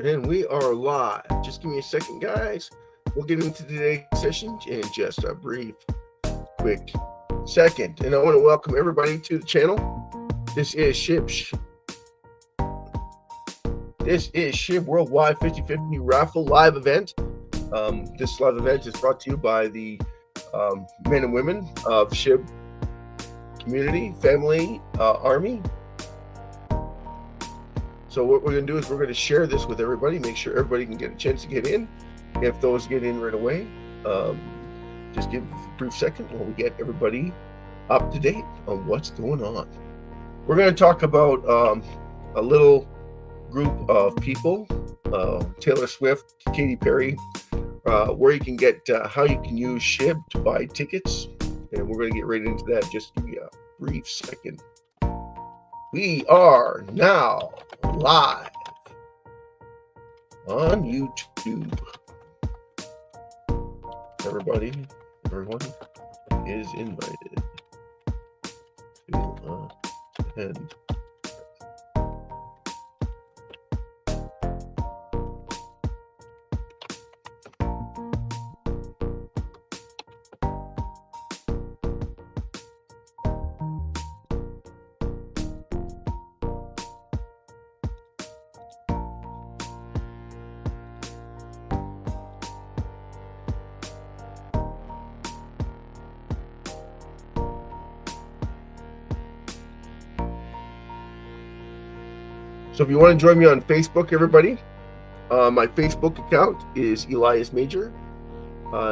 And we are live. Just give me a second, guys. We'll get into today's session in just a brief, quick second. And I want to welcome everybody to the channel. This is SHIB. This is SHIB Worldwide 50/50 Raffle live event. This live event is brought to you by the men and women of SHIB community, family, army. So what we're going to do is we're going to share this with everybody, make sure everybody can get a chance to get in. If those get in right away, just give a brief second while we get everybody up to date on what's going on. We're going to talk about a little group of people, Taylor Swift, Katy Perry, where you can get, how you can use SHIB to buy tickets. And we're going to get right into that. Just give me a brief second. We are now live on YouTube. Everyone is invited to attend. So if you want to join me on Facebook, everybody, my Facebook account is Elias Major.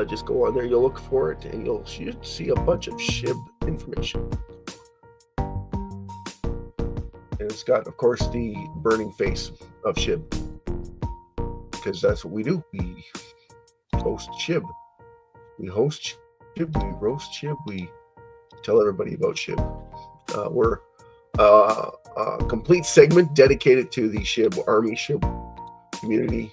Just go on there, you'll look for it, and you'll see a bunch of SHIB information. And it's got, of course, the burning face of SHIB, because that's what we do. We host SHIB. We host SHIB, we roast SHIB, we tell everybody about SHIB. We're a complete segment dedicated to the SHIB Army, SHIB community.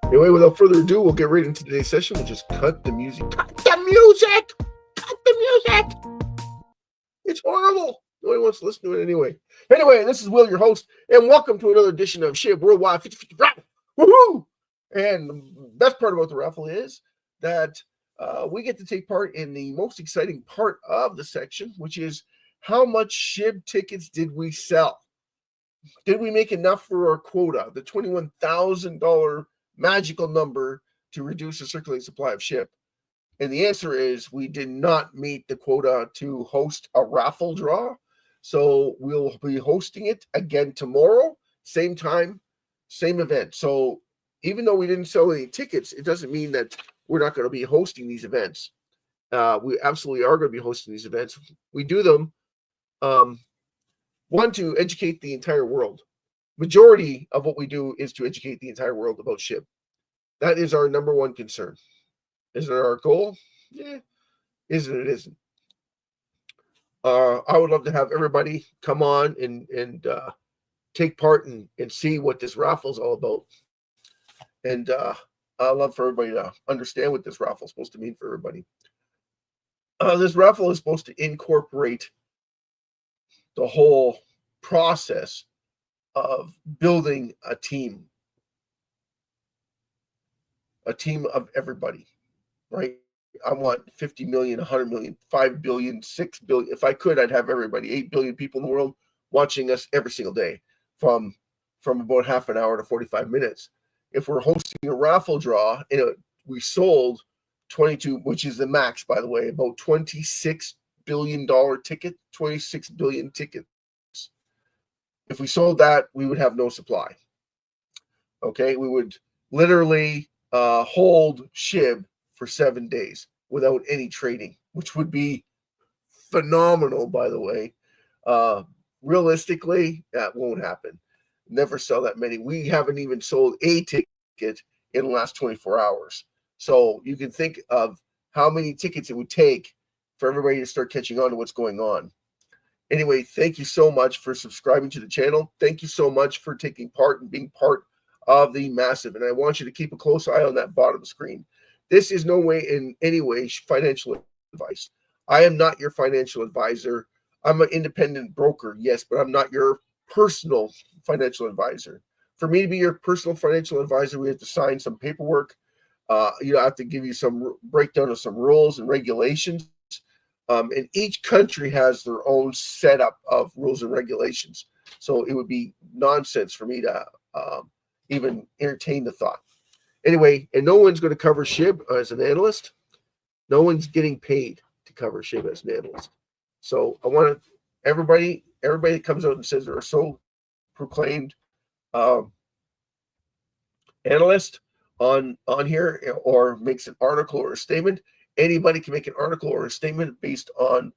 Anyway, without further ado, we'll get right into today's session. We'll just cut the music. Cut the music! Cut the music! It's horrible. Nobody wants to listen to it anyway. Anyway, this is Will, your host, and welcome to another edition of SHIB Worldwide 50/50 Raffle. Woohoo! And the best part about the raffle is that we get to take part in the most exciting part of the section, which is how much SHIB tickets did we sell? Did we make enough for our quota, the $21,000 magical number to reduce the circulating supply of SHIB? And the answer is we did not meet the quota to host a raffle draw. So we'll be hosting it again tomorrow, same time, same event. So even though we didn't sell any tickets, it doesn't mean that we're not going to be hosting these events. We absolutely are going to be hosting these events. We do them, one, to educate the entire world. Majority of what we do is to educate the entire world about SHIB. That is our number one concern. Is it our goal? Yeah. Is it? It isn't. I would love to have everybody come on and take part and see what this raffle is all about. And I'd love for everybody to understand what this raffle is supposed to mean for everybody. This raffle is supposed to incorporate the whole process of building a team of everybody, right? I want 50 million, 100 million, 5 billion, 6 billion. If I could, I'd have everybody, 8 billion people in the world watching us every single day from about half an hour to 45 minutes. If we're hosting a raffle draw, and we sold 22, which is the max, by the way, about $26 billion ticket, 26 billion tickets. If we sold that, we would have no supply. Okay, we would literally hold SHIB for 7 days without any trading, which would be phenomenal, by the way. Realistically, that won't happen. Never sell that many. We haven't even sold a ticket in the last 24 hours. So you can think of how many tickets it would take for everybody to start catching on to what's going on. Anyway, thank you so much for subscribing to the channel. Thank you so much for taking part and being part of the massive. And I want you to keep a close eye on that bottom screen. This is no way in any way financial advice. I am not your financial advisor. I'm an independent broker, yes, but I'm not your personal financial advisor. For me to be your personal financial advisor, we have to sign some paperwork. I have to give you some breakdown of some rules and regulations. And each country has their own setup of rules and regulations. So it would be nonsense for me to even entertain the thought. Anyway, and no one's going to cover SHIB as an analyst. No one's getting paid to cover SHIB as an analyst. So I want everybody that comes out and says they're a so proclaimed analyst on here or makes an article or a statement. Anybody can make an article or a statement based on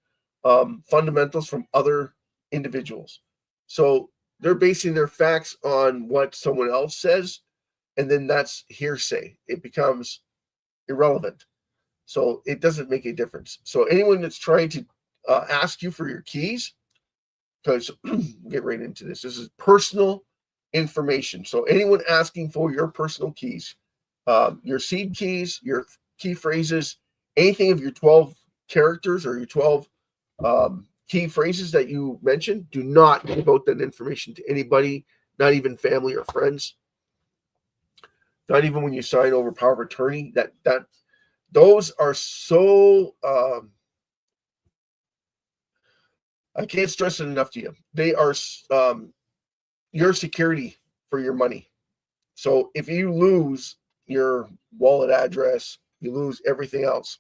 fundamentals from other individuals. So they're basing their facts on what someone else says, and then that's hearsay. It becomes irrelevant. So it doesn't make a difference. So anyone that's trying to ask you for your keys, because get right into this. This is personal information. So anyone asking for your personal keys, your seed keys, your key phrases, anything of your 12 characters or your 12 key phrases that you mentioned, do not give out that information to anybody, not even family or friends. Not even when you sign over power of attorney. Those are so I can't stress it enough to you. They are your security for your money. So if you lose your wallet address, you lose everything else.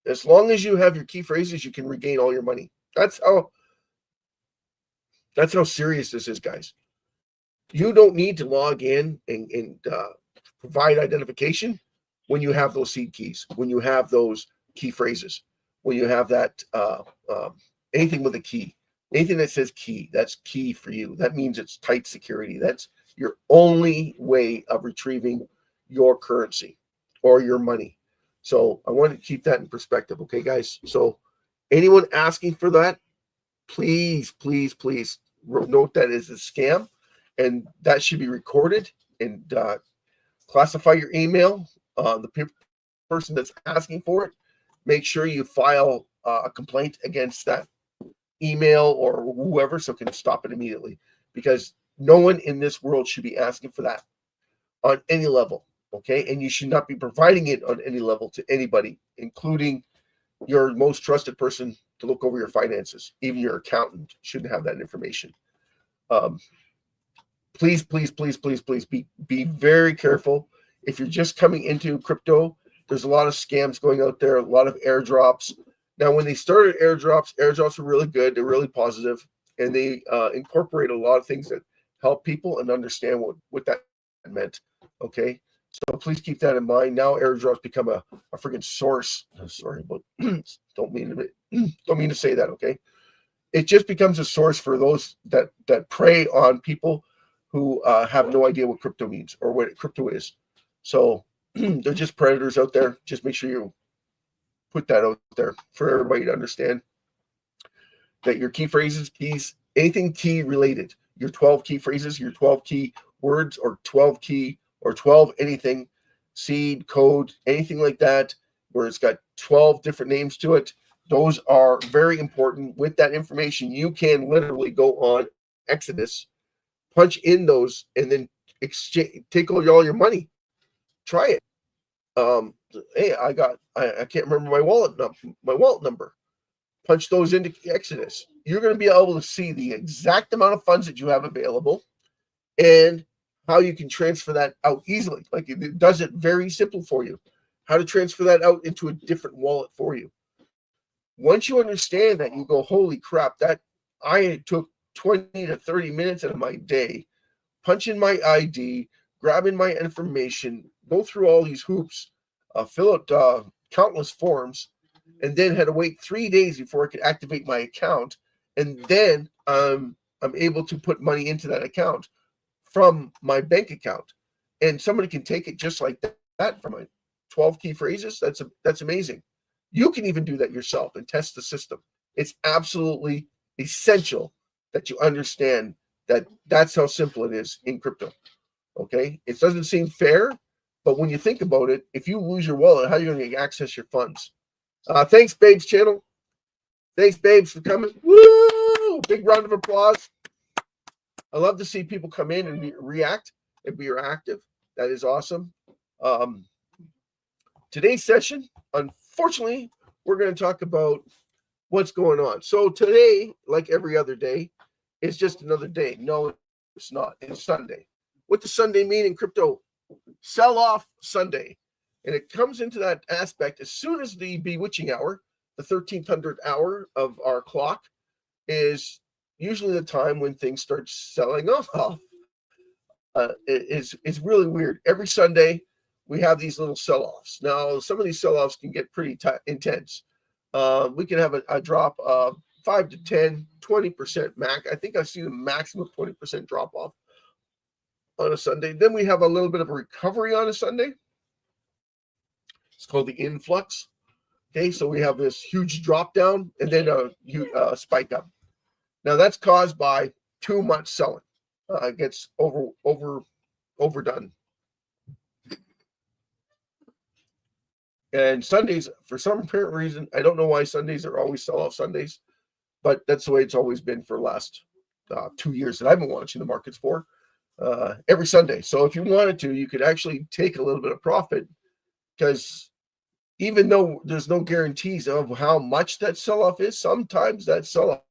As long as you have your key phrases, you can regain all your money. That's how serious this is, guys. You don't need to log in and provide identification when you have those seed keys, when you have those key phrases, when you have that anything with a key, anything that says key, that's key for you. That means it's tight security. That's your only way of retrieving your currency or your money. So I want to keep that in perspective. Okay, guys. So anyone asking for that, please, please, please note that is a scam, and that should be recorded and classify your email. The person that's asking for it, make sure you file a complaint against that email or whoever, so can stop it immediately, because no one in this world should be asking for that on any level. Okay, and you should not be providing it on any level to anybody, including your most trusted person to look over your finances. Even your accountant shouldn't have that information. Please, please, please, please, please be very careful. If you're just coming into crypto, there's a lot of scams going out there, a lot of airdrops. Now, when they started airdrops were really good. They're really positive, and they incorporate a lot of things that help people and understand what that meant. Okay, so please keep that in mind. Now, airdrops become a freaking source. Sorry, but don't mean to say that. Okay, it just becomes a source for those that prey on people who have no idea what crypto means or what crypto is. So they're just predators out there. Just make sure you put that out there for everybody to understand that your key phrases, keys, anything key related, your 12 key phrases, your 12 key words, or 12 key or 12 anything, seed, code, anything like that, where it's got 12 different names to it. Those are very important. With that information, you can literally go on Exodus, punch in those, and then take all your money. Try it. Hey, I can't remember my wallet number. Punch those into Exodus. You're going to be able to see the exact amount of funds that you have available and how you can transfer that out easily. Like, it does it very simple for you. How to transfer that out into a different wallet for you. Once you understand that, you go, holy crap, that I took 20 to 30 minutes out of my day, punch in my ID, grab in my information, go through all these hoops, fill out countless forms, and then had to wait 3 days before I could activate my account. And then I'm able to put money into that account from my bank account. And somebody can take it just like that from my 12 key phrases. That's amazing. You can even do that yourself and test the system. It's absolutely essential that you understand that that's how simple it is in crypto. Okay? It doesn't seem fair, but when you think about it, if you lose your wallet, how are you going to access your funds? Thanks, Babes channel. Thanks, Babes, for coming. Woo! Big round of applause. I love to see people come in and react and be active. That is awesome. Today's session, unfortunately, we're going to talk about what's going on. So today, like every other day, is just another day. No, it's not. It's Sunday. What does Sunday mean in crypto? Sell off Sunday. And it comes into that aspect as soon as the bewitching hour, the 1300th hour of our clock, is usually the time when things start selling off. It's really weird. Every Sunday, we have these little sell-offs. Now, some of these sell-offs can get pretty intense. We can have a drop of 5 to 10, 20% max. I think I've seen a maximum 20% drop off on a Sunday. Then we have a little bit of a recovery on a Sunday. It's called the influx. Okay, so we have this huge drop down and then a spike up. Now that's caused by too much selling. It gets overdone. And Sundays, for some apparent reason, I don't know why Sundays are always sell-off Sundays, but that's the way it's always been for the last 2 years that I've been watching the markets for. Every Sunday. So if you wanted to, you could actually take a little bit of profit, because even though there's no guarantees of how much that sell-off is, sometimes that sell-off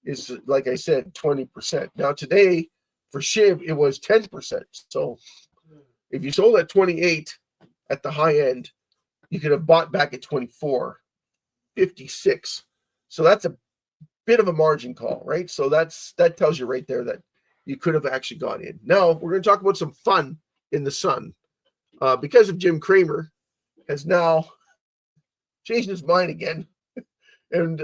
is, like I said, 20%. Now today for SHIB, it was 10%. So if you sold at 28 at the high end, you could have bought back at 24.56. So that's a bit of a margin call, right? So that tells you right there that you could have actually gone in. Now we're going to talk about some fun in the sun, because of Jim Cramer has now changed his mind again, and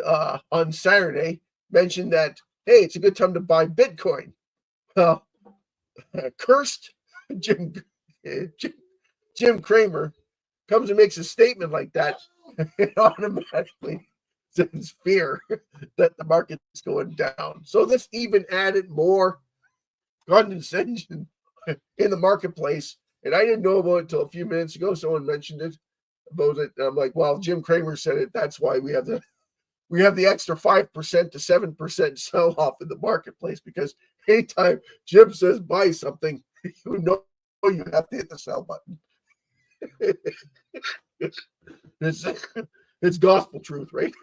on Saturday mentioned that, hey, it's a good time to buy Bitcoin. Cursed Jim Cramer comes and makes a statement like that, it automatically sends fear that the market's going down. So this even added more condescension in the marketplace. And I didn't know about it until a few minutes ago. Someone mentioned it about it. And I'm like, well, Jim Cramer said it. That's why we have the extra 5% to 7% sell off in the marketplace, because anytime Jim says buy something, you know you have to hit the sell button. It's gospel truth, right?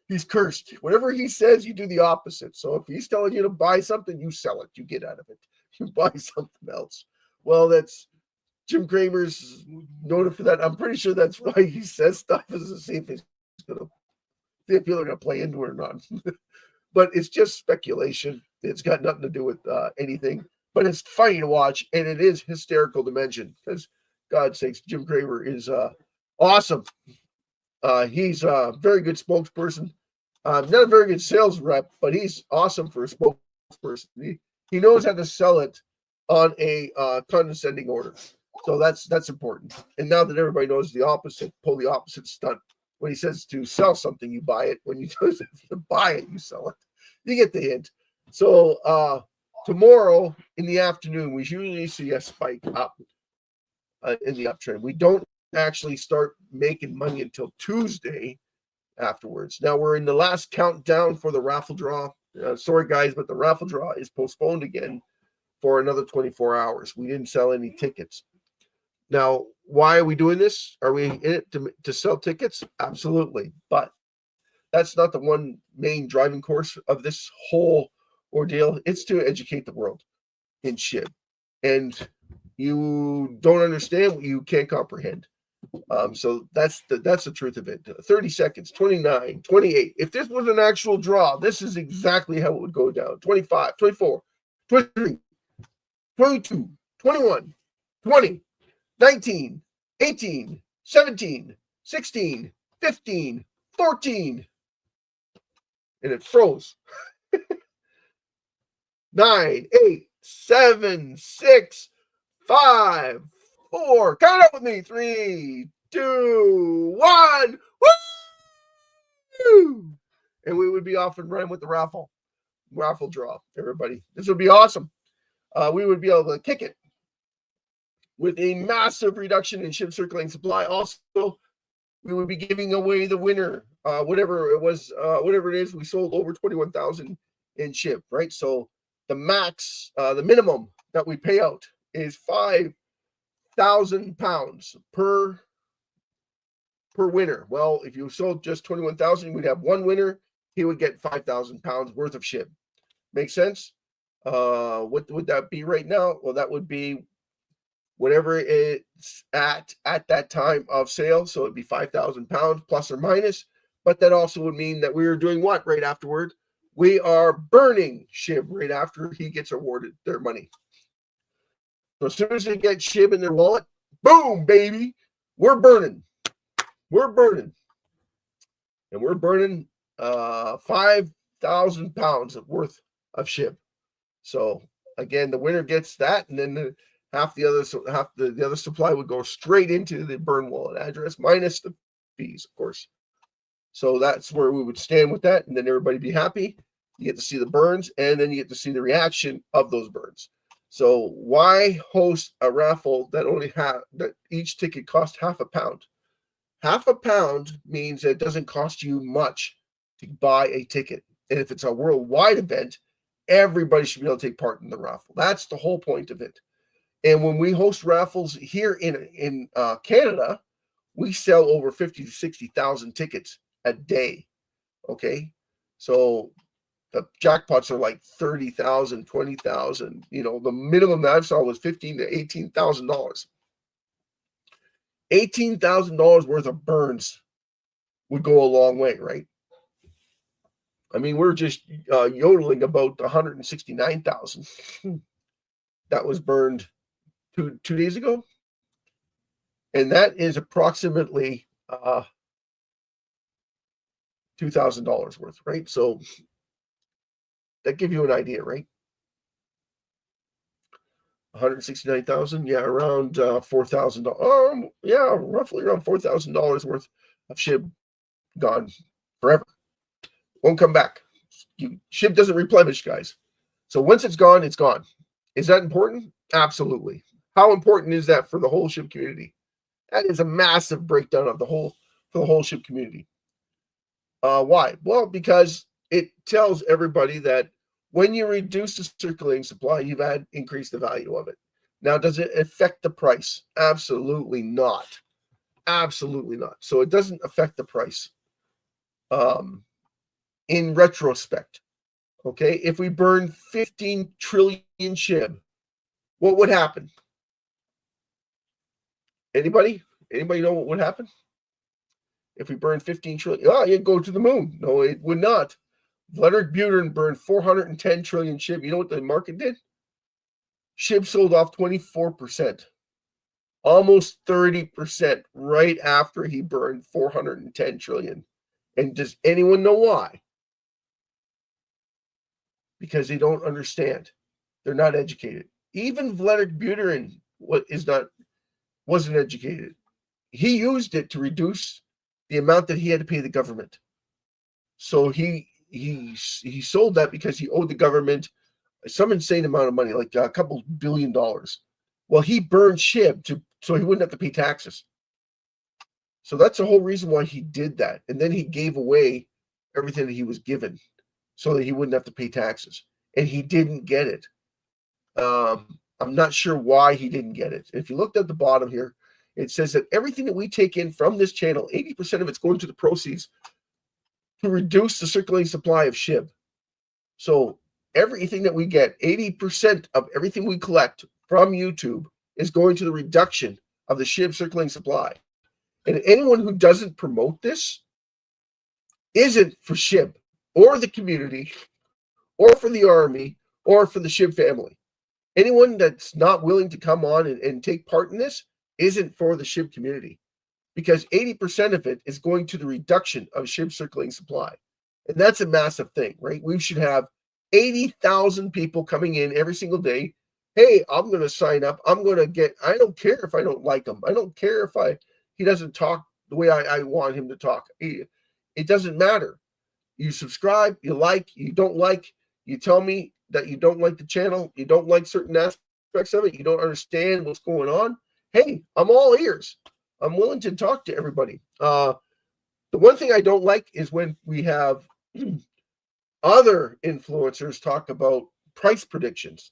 He's cursed. Whatever he says, you do the opposite. So if he's telling you to buy something, you sell it. You get out of it. You buy something else. Well, that's Jim Cramer's noted for that. I'm pretty sure that's why he says stuff, is to see if he's going to, if people are going to play into it or not. But it's just speculation. It's got nothing to do with anything. But it's funny to watch, and it is hysterical to mention, because God's sakes, Jim Cramer is awesome. He's a very good spokesperson. Not a very good sales rep, but he's awesome for a spokesperson. He knows how to sell it on a condescending order. So that's important. And now that everybody knows the opposite, pull the opposite stunt. When he says to sell something, you buy it. When he says to buy it, you sell it. You get the hint. So tomorrow in the afternoon, we usually see a spike up in the uptrend. We don't actually start making money until Tuesday afterwards. Now we're in the last countdown for the raffle draw. Sorry guys, but the raffle draw is postponed again for another 24 hours. We didn't sell any tickets. Now, why are we doing this? Are we in it to sell tickets? Absolutely. But that's not the one main driving course of this whole ordeal. It's to educate the world in SHIB. And you don't understand what you can't comprehend. So that's the truth of it. 30 seconds, 29, 28. If this was an actual draw, this is exactly how it would go down. 25, 24, 23, 22, 21, 20, 19, 18, 17, 16, 15, 14. And it froze. 9, 8, 7, 6, 5, 4. Count up with me. 3, 2, 1. Woo! And we would be off and running with the raffle draw, everybody. This would be awesome. We would be able to kick it with a massive reduction in SHIB circulating supply. Also, we would be giving away the winner, whatever it was, whatever it is. We sold over 21,000 in SHIB, right? So the max, the minimum that we pay out is 5,000 pounds per winner. Well, if you sold just 21,000, we'd have one winner. He would get 5,000 pounds worth of SHIB. Make sense? What would that be right now? Well, that would be whatever it's at that time of sale. So it'd be 5,000 pounds plus or minus. But that also would mean that we are doing what right afterward? We are burning SHIB right after he gets awarded their money. So as soon as they get SHIB in their wallet, boom, baby, we're burning. We're burning. And we're burning 5,000 pounds worth of SHIB. So again, the winner gets that, and then half the other supply would go straight into the burn wallet address minus the fees, of course. So that's where we would stand with that, and then everybody be happy. You get to see the burns, and then you get to see the reaction of those burns. So why host a raffle that each ticket costs half a pound? Half a pound means that it doesn't cost you much to buy a ticket. And if it's a worldwide event, everybody should be able to take part in the raffle. That's the whole point of it. And when we host raffles here in Canada, we sell over 50 to 60,000 tickets a day. Okay. So the jackpots are like 30,000, 20,000. You know, the minimum that I saw was $15,000 to $18,000. $18,000 worth of burns would go a long way, right? I mean, we're just yodeling about 169,000 that was burned two days ago, and that is approximately $2,000 worth, right? So that gives you an idea, right? 169,000, yeah, around $4,000. Yeah, roughly around $4,000 worth of SHIB gone forever. Won't come back. SHIB doesn't replenish, guys. So once it's gone, it's gone. Is that important? Absolutely. How important is that for the whole SHIB community? That is a massive breakdown of for the whole SHIB community. Why? Well, because it tells everybody that when you reduce the circulating supply, you've increased the value of it. Now, does it affect the price? Absolutely not. Absolutely not. So it doesn't affect the price. In retrospect, okay, if we burn 15 trillion SHIB, what would happen? Anybody know what would happen? If we burn 15 trillion, you'd go to the moon. No, it would not. Vladimir Putin burned 410 trillion SHIB. You know what the market did? SHIB sold off 24%, almost 30% right after he burned 410 trillion. And does anyone know why? Because they don't understand. They're not educated. Even Vladimir Putin wasn't educated. He used it to reduce the amount that he had to pay the government. So he sold that because he owed the government some insane amount of money, like a couple $1 billion. Well, he burned SHIB so he wouldn't have to pay taxes. So that's the whole reason why he did that. And then he gave away everything that he was given so that he wouldn't have to pay taxes. And he didn't get it. I'm not sure why he didn't get it. If you looked at the bottom here, it says that everything that we take in from this channel, 80% of it's going to the proceeds to reduce the circulating supply of SHIB. So everything that we get, 80% of everything we collect from YouTube is going to the reduction of the SHIB circulating supply. And anyone who doesn't promote this isn't for SHIB or the community or for the army or for the SHIB family. Anyone that's not willing to come on and take part in this isn't for the SHIB community, because 80% of it is going to the reduction of SHIB circulating supply. And that's a massive thing, right? We should have 80,000 people coming in every single day. Hey, I'm going to sign up. I don't care if I don't like him. I don't care if he doesn't talk the way I want him to talk. It doesn't matter. You subscribe, you like, you don't like, you tell me that you don't like the channel, you don't like certain aspects of it, you don't understand what's going on. Hey, I'm all ears. I'm willing to talk to everybody. The one thing I don't like is when we have other influencers talk about price predictions.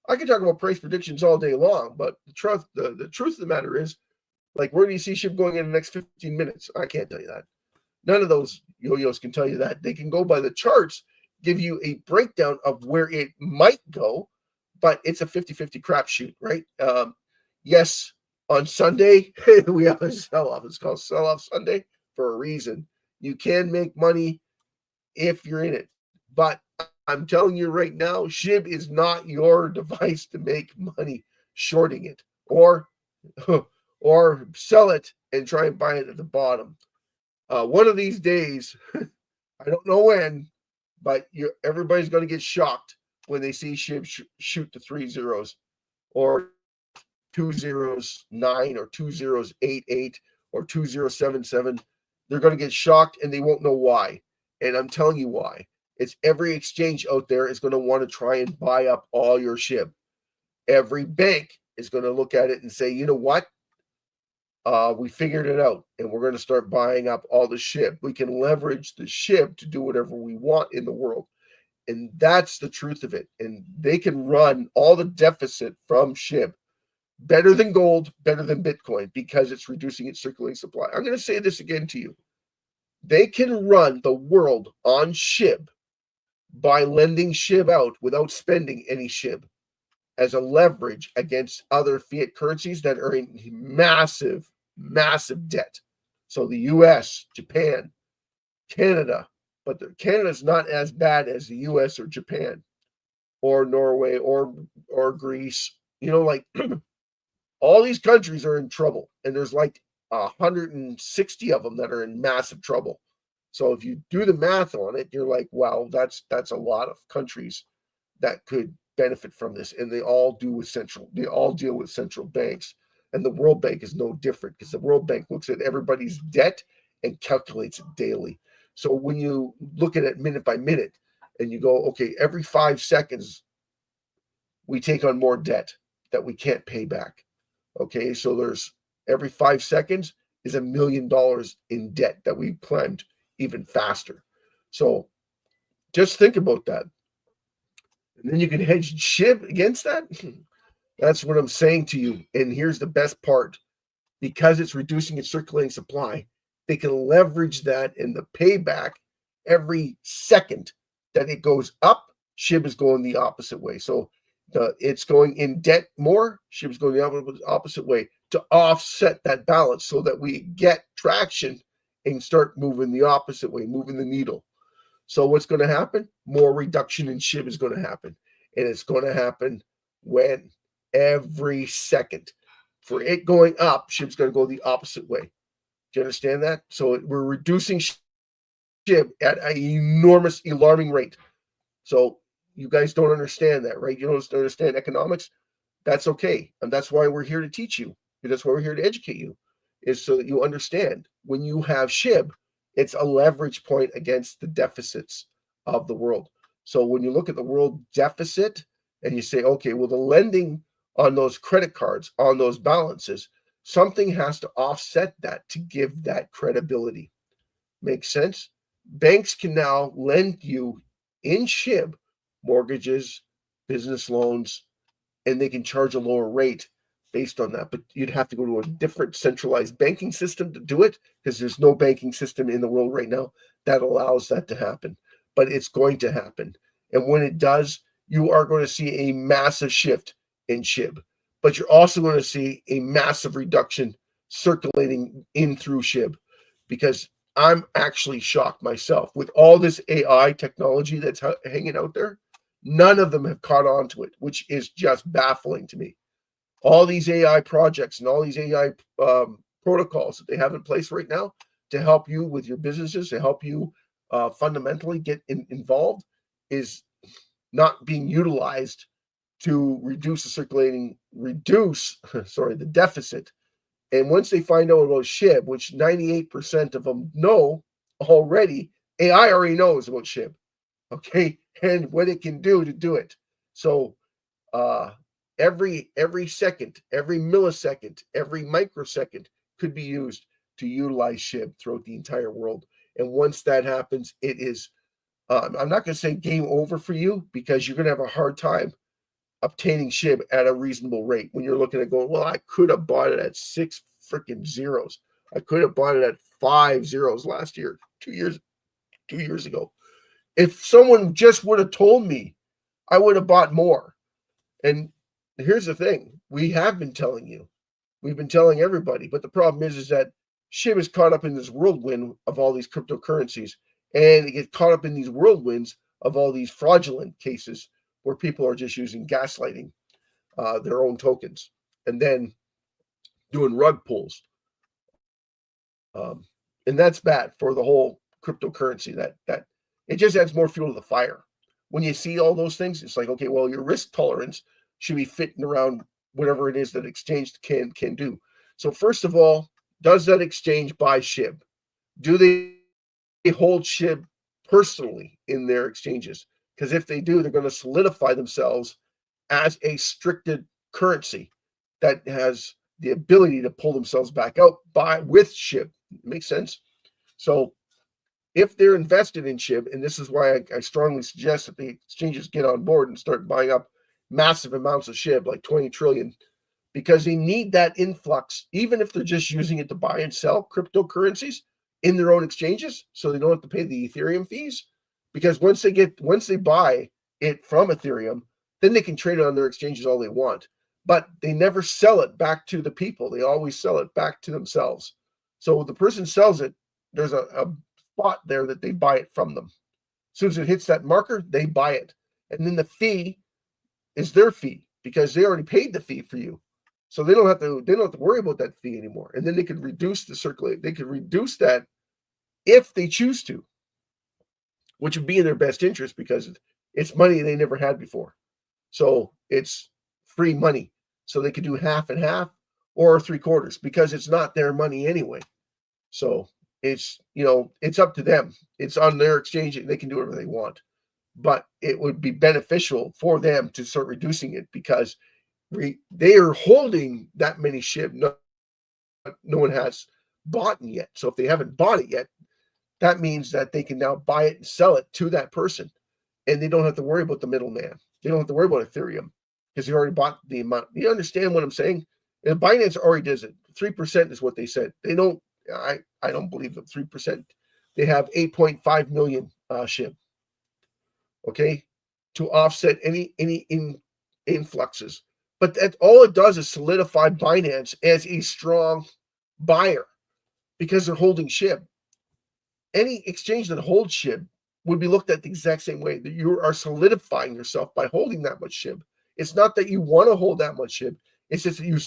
I can talk about price predictions all day long, but the truth of the matter is, like, where do you see SHIB going in the next 15 minutes? I can't tell you that. None of those yo-yos can tell you that. They can go by the charts, give you a breakdown of where it might go, but it's a 50-50 crapshoot, right? Yes, on Sunday, we have a sell-off. It's called Sell-Off Sunday for a reason. You can make money if you're in it. But I'm telling you right now, SHIB is not your device to make money shorting it or sell it and try and buy it at the bottom. One of these days, I don't know when, but everybody's going to get shocked when they see SHIB shoot to 3 zeros or 2 zeros 9 or 2 zeros 8 or 2077. They're going to get shocked and they won't know why. And I'm telling you why. It's every exchange out there is going to want to try and buy up all your SHIB. Every bank is going to look at it and say, you know what? We figured it out, and we're going to start buying up all the SHIB. We can leverage the SHIB to do whatever we want in the world. And that's the truth of it. And they can run all the deficit from SHIB better than gold, better than Bitcoin, because it's reducing its circulating supply. I'm going to say this again to you. They can run the world on SHIB by lending SHIB out without spending any SHIB as a leverage against other fiat currencies that are in massive debt. So the US, Japan, Canada, but Canada's not as bad as the US or Japan or Norway or Greece. You know, like all these countries are in trouble, and there's like 160 of them that are in massive trouble. So if you do the math on it, you're like, wow, that's a lot of countries that could benefit from this, and they all deal with central banks, and the World Bank is no different, because the World Bank looks at everybody's debt and calculates it daily. So when you look at it minute by minute and you go, okay, every 5 seconds we take on more debt that we can't pay back. Okay, so there's every 5 seconds is $1 million in debt that we climbed even faster. So just think about that. And then you can hedge SHIB against that. That's what I'm saying to you. And here's the best part. Because it's reducing its circulating supply, they can leverage that in the payback every second that it goes up. SHIB is going the opposite way. So it's going in debt more. SHIB is going the opposite way to offset that balance so that we get traction and start moving the opposite way, moving the needle. So what's going to happen? More reduction in SHIB is going to happen. And it's going to happen when? Every second. For it going up, SHIB's going to go the opposite way. Do you understand that? So we're reducing SHIB at an enormous, alarming rate. So you guys don't understand that, right? You don't understand economics. That's okay. And that's why we're here to teach you. That's why we're here to educate you, is so that you understand when you have SHIB, it's a leverage point against the deficits of the world. So when you look at the world deficit and you say, okay, well, the lending on those credit cards, on those balances, something has to offset that to give that credibility. Makes sense? Banks can now lend you in SHIB mortgages, business loans, and they can charge a lower rate based on that. But you'd have to go to a different centralized banking system to do it, because there's no banking system in the world right now that allows that to happen. But it's going to happen. And when it does, you are going to see a massive shift in SHIB. But you're also going to see a massive reduction circulating in through SHIB, because I'm actually shocked myself with all this AI technology that's hanging out there. None of them have caught on to it, which is just baffling to me. All these AI projects and all these AI protocols that they have in place right now to help you with your businesses, to help you fundamentally get involved, is not being utilized to reduce the deficit. And once they find out about SHIB, which 98% of them know already, AI already knows about SHIB, okay, and what it can do to do it. So every second, every millisecond, every microsecond could be used to utilize SHIB throughout the entire world. And once that happens, it is I'm not going to say game over for you, because you're going to have a hard time obtaining SHIB at a reasonable rate when you're looking at going, well, I could have bought it at 6 freaking zeros. I could have bought it at 5 zeros last year, 2 years ago. If someone just would have told me, I would have bought more. And here's the thing. We have been telling you. We've been telling everybody. But the problem is that SHIB is caught up in this whirlwind of all these cryptocurrencies. And it gets caught up in these whirlwinds of all these fraudulent cases where people are just using gaslighting their own tokens and then doing rug pulls. And that's bad for the whole cryptocurrency. That it just adds more fuel to the fire. When you see all those things, it's like, okay, well, your risk tolerance should be fitting around whatever it is that exchange can do. So first of all, does that exchange buy SHIB? Do they hold SHIB personally in their exchanges? Because if they do, they're going to solidify themselves as a stricted currency that has the ability to pull themselves back out with SHIB. Makes sense? So if they're invested in SHIB, and this is why I strongly suggest that the exchanges get on board and start buying up massive amounts of SHIB, like 20 trillion, because they need that influx, even if they're just using it to buy and sell cryptocurrencies in their own exchanges, so they don't have to pay the Ethereum fees. Because once they buy it from Ethereum, then they can trade it on their exchanges all they want. But they never sell it back to the people. They always sell it back to themselves. So when the person sells it, there's a spot there that they buy it from them. As soon as it hits that marker, they buy it. And then the fee is their fee, because they already paid the fee for you. So they don't have to worry about that fee anymore. And then they could reduce the circulate. They could reduce that if they choose to, which would be in their best interest, because it's money they never had before. So it's free money. So they could do half and half or 3/4, because it's not their money anyway. So it's up to them. It's on their exchange. They can do whatever they want. But it would be beneficial for them to start reducing it, because they are holding that many SHIB. No one has bought it yet. So if they haven't bought it yet, that means that they can now buy it and sell it to that person. And they don't have to worry about the middleman. They don't have to worry about Ethereum, because they already bought the amount. You understand what I'm saying? And Binance already does it. 3% is what they said. They don't. I don't believe them. 3%. They have 8.5 million SHIB. Okay, to offset any influxes. But that all it does is solidify Binance as a strong buyer, because they're holding SHIB. Any exchange that holds SHIB would be looked at the exact same way, that you are solidifying yourself by holding that much SHIB. It's not that you want to hold that much SHIB. It's just that you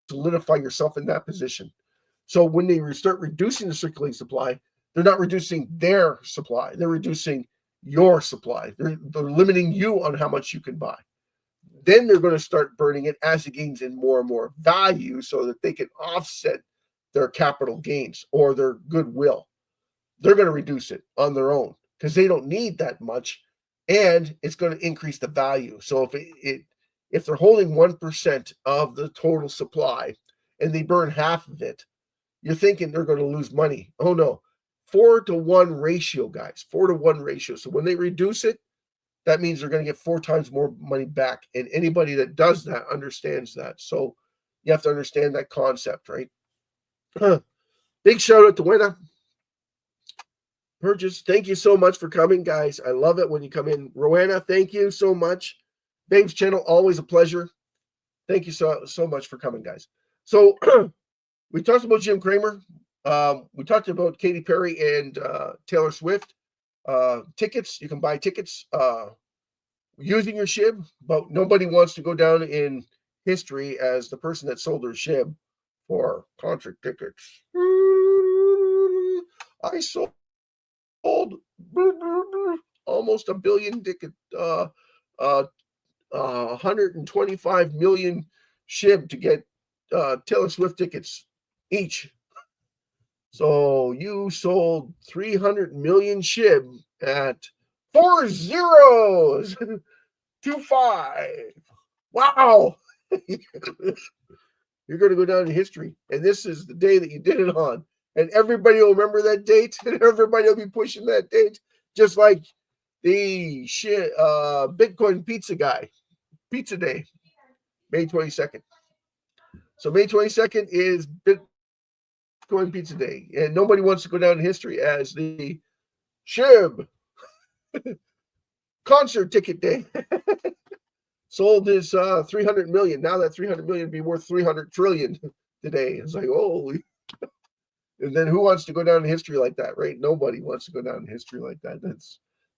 solidify yourself in that position. So when they start reducing the circulating supply, they're not reducing their supply. They're reducing your supply. They're limiting you on how much you can buy. Then they're going to start burning it as it gains in more and more value, so that they can offset their capital gains or their goodwill. They're going to reduce it on their own, because they don't need that much, and it's going to increase the value. So if they're holding 1% of the total supply and they burn half of it, you're thinking they're going to lose money. Oh no, 4-to-1 ratio, guys, 4-to-1 ratio. So when they reduce it, that means they're going to get 4 times more money back. And anybody that does that understands that. So you have to understand that concept, right? Big shout out to Wena Purchase. Thank you so much for coming, guys. I love it when you come in. Rowena, thank you so much. Babe's channel, always a pleasure. Thank you so much for coming, guys. So we talked about Jim Cramer. We talked about Katy Perry and Taylor Swift. Tickets, you can buy tickets using your SHIB, but nobody wants to go down in history as the person that sold their SHIB for concert tickets. I sold almost 1 billion ticket, 125 million SHIB to get Taylor Swift tickets each. So you sold 300 million SHIB at 4 zeros. 25. Wow. You're going to go down in history. And this is the day that you did it on. And everybody will remember that date. And everybody will be pushing that date. Just like the Bitcoin pizza guy, pizza day, May 22nd. So May 22nd is Bitcoin pizza day, and nobody wants to go down in history as the SHIB concert ticket day. Sold his 300 million. Now that 300 million would be worth 300 trillion today. It's like, holy. And then who wants to go down in history like that, right? Nobody wants to go down in history like that.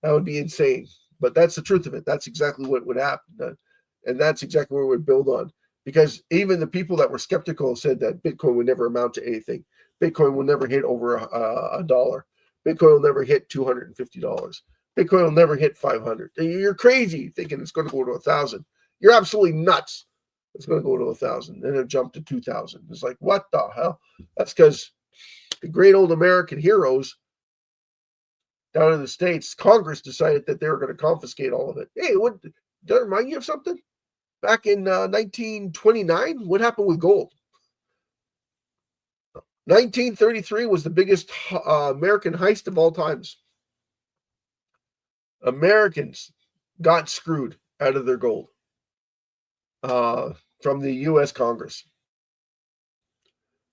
That would be insane. But that's the truth of it. That's exactly what would happen. And that's exactly what we would build on. Because even the people that were skeptical said that Bitcoin would never amount to anything. Bitcoin will never hit over a dollar. Bitcoin will never hit $250. Bitcoin will never hit 500. You're crazy thinking it's going to go to 1,000. You're absolutely nuts. It's going to go to 1,000. Then it jumped to 2,000. It's like, what the hell? That's because the great old American heroes down in the States, Congress decided that they were going to confiscate all of it. Hey, does that remind you of something? Back in 1929, what happened with gold? 1933 was the biggest American heist of all times. Americans got screwed out of their gold from the U.S. Congress.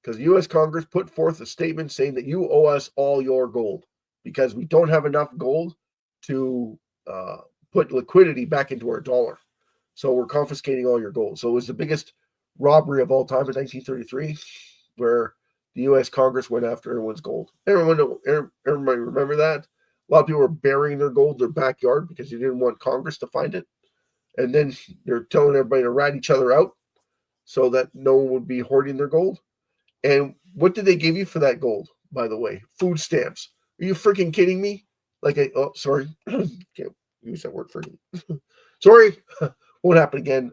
Because the U.S. Congress put forth a statement saying that you owe us all your gold because we don't have enough gold to put liquidity back into our dollar. So we're confiscating all your gold. So it was the biggest robbery of all time in 1933, where the U.S. Congress went after everyone's gold. Everybody remember that? A lot of people were burying their gold in their backyard because they didn't want Congress to find it. And then they're telling everybody to rat each other out so that no one would be hoarding their gold. And what did they give you for that gold, by the way? Food stamps. Are you freaking kidding me? Sorry. Can't use that word freaking. Sorry. Won't happen again.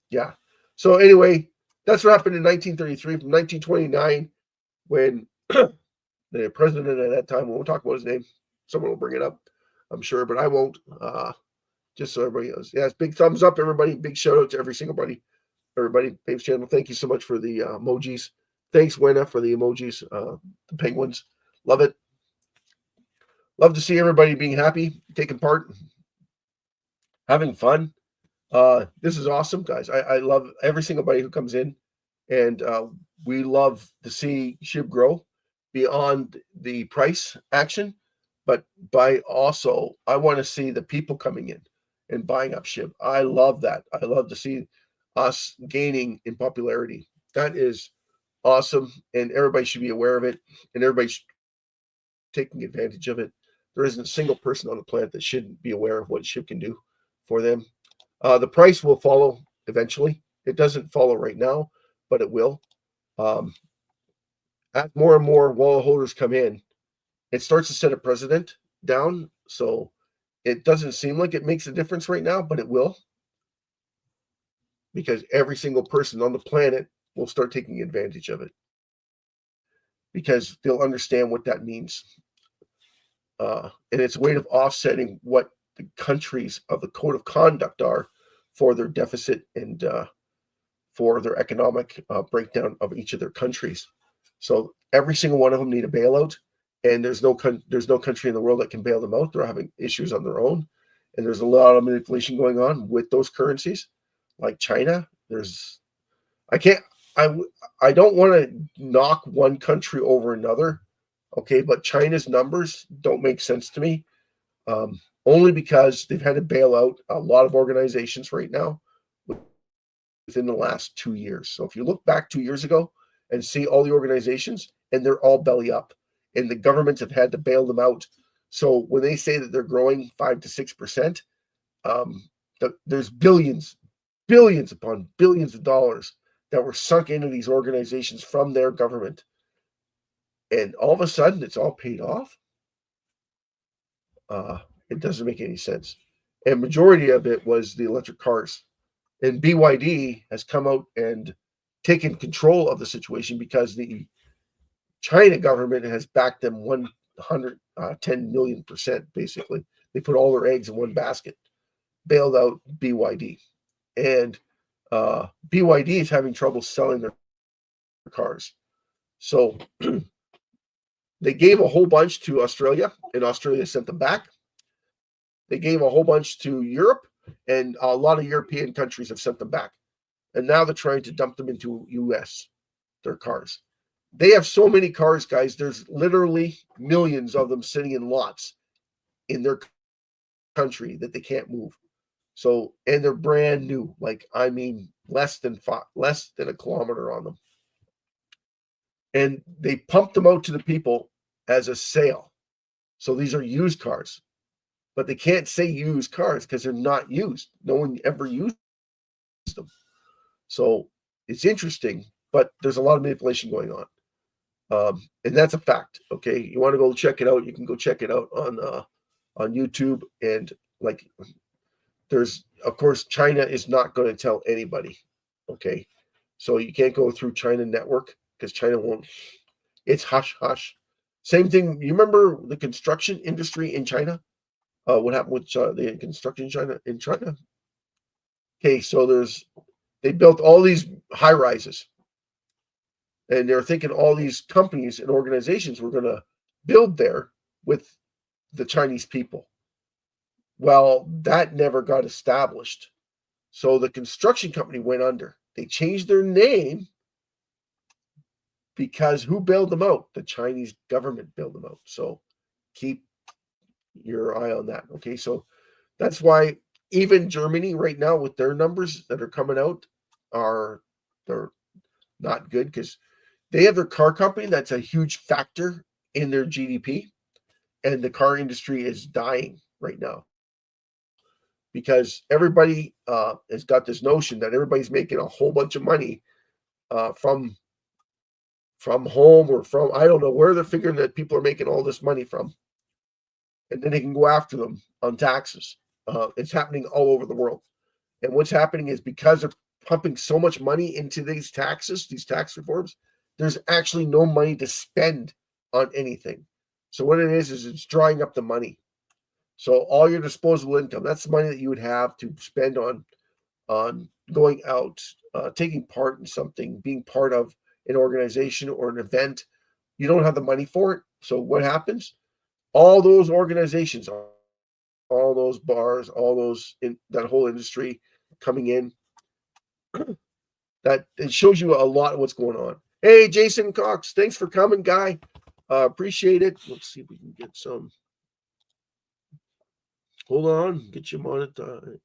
Yeah. So anyway, that's what happened in 1933. From 1929, when the president at that time, we won't talk about his name. Someone will bring it up, I'm sure, but I won't. Just so everybody knows. Yes, big thumbs up, everybody. Big shout out to every single buddy. Everybody, Babe's channel. Thank you so much for the emojis. Thanks, Wena, for the emojis. The penguins. Love it. Love to see everybody being happy, taking part, having fun. This is awesome, guys. I love every single buddy who comes in, and we love to see SHIB grow beyond the price action, but I want to see the people coming in and buying up SHIB. I love that. I love to see us gaining in popularity. That is awesome, and everybody should be aware of it, and everybody's taking advantage of it. There isn't a single person on the planet that shouldn't be aware of what SHIB can do for them. The price will follow eventually. It doesn't follow right now, but it will. As more and more wallet holders come in, it starts to set a precedent down. So it doesn't seem like it makes a difference right now, but it will. Because every single person on the planet will start taking advantage of it. Because they'll understand what that means. And it's a way of offsetting what the countries of the code of conduct are for their deficit and for their economic breakdown of each of their countries. So every single one of them need a bailout, and there's no country in the world that can bail them out. They're having issues on their own, and there's a lot of manipulation going on with those currencies, like China. I don't want to knock one country over another, okay, but China's numbers don't make sense to me. Only because they've had to bail out a lot of organizations right now within the last 2 years. So if you look back 2 years ago and see all the organizations, and they're all belly up, and the governments have had to bail them out. So when they say that they're growing 5 to 6%, there's billions upon billions of dollars that were sunk into these organizations from their government. And all of a sudden, it's all paid off. It doesn't make any sense. And majority of it was the electric cars. And BYD has come out and taken control of the situation because the China government has backed them 110 million%, basically. They put all their eggs in one basket, bailed out BYD. And BYD is having trouble selling their cars. So They gave a whole bunch to Australia, and Australia sent them back. They gave a whole bunch to Europe, and a lot of European countries have sent them back. And now they're trying to dump them into US, their cars. They have so many cars, guys. There's literally millions of them sitting in lots in their country that they can't move. So, and they're brand new. Like, I mean, less than a kilometer on them. And they pump them out to the people as a sale. So these are used cars. But they can't say used cars because they're not used. No one ever used them. So it's interesting, but there's a lot of manipulation going on. And that's a fact. Okay. You want to go check it out. You can go check it out on YouTube. And like, there's, of course, China is not going to tell anybody. Okay. So you can't go through China network because China won't. It's hush hush. Same thing. You remember the construction industry in China? What happened with the construction in China? Okay. So they built all these high rises. And they're thinking all these companies and organizations were going to build there with the Chinese people. Well, that never got established. So the construction company went under. They changed their name because who bailed them out? The Chinese government bailed them out. So keep your eye on that. Okay, so that's why even Germany right now with their numbers that are coming out they're not good because they have their car company that's a huge factor in their GDP, and the car industry is dying right now because everybody has got this notion that everybody's making a whole bunch of money from home or from, I don't know where they're figuring that people are making all this money from, and then they can go after them on taxes. It's happening all over the world, and what's happening is because they're pumping so much money into these taxes, these tax reforms, there's actually no money to spend on anything. So what it is it's drying up the money. So all your disposable income, that's the money that you would have to spend on going out, taking part in something, being part of an organization or an event. You don't have the money for it. So what happens? All those organizations, all those bars, all those in that whole industry coming in, that it shows you a lot of what's going on. Hey, Jason Cox, thanks for coming, guy. Appreciate it. Let's see if we can get some. Hold on, get you monetized.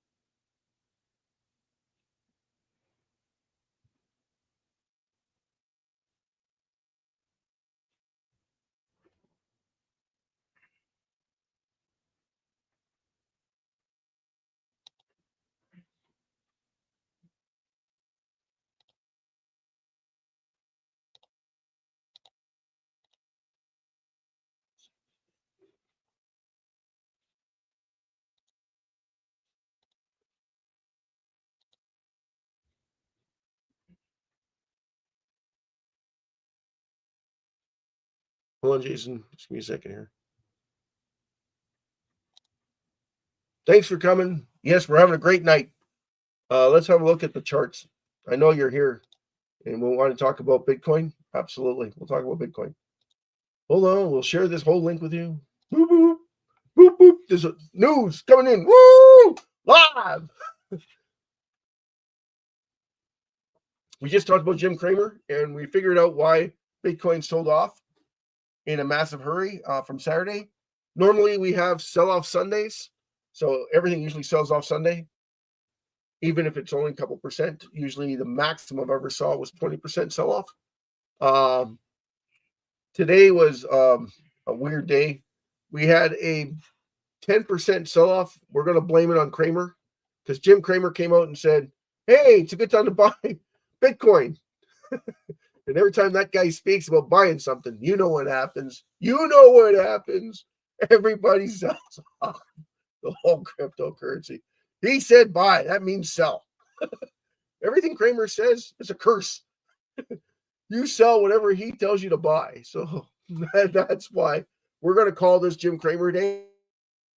Hold on, Jason. Just give me a second here. Thanks for coming. Yes, we're having a great night. Let's have a look at the charts. I know you're here and we want to talk about Bitcoin. Absolutely. We'll talk about Bitcoin. Hold on. We'll share this whole link with you. Boop, boop, boop, boop. There's news coming in. Woo! Live. We just talked about Jim Cramer and we figured out why Bitcoin sold off in a massive hurry from Saturday. Normally we have sell-off Sundays. So everything usually sells off Sunday, even if it's only a couple percent. Usually the maximum I've ever saw was 20% sell-off. Today was a weird day. We had a 10% sell-off. We're going to blame it on Cramer because Jim Cramer came out and said, hey, it's a good time to buy Bitcoin. And every time that guy speaks about buying something, you know what happens. You know what happens. Everybody sells off the whole cryptocurrency. He said buy. That means sell. Everything Cramer says is a curse. You sell whatever he tells you to buy. So that's why we're going to call this Jim Cramer Day.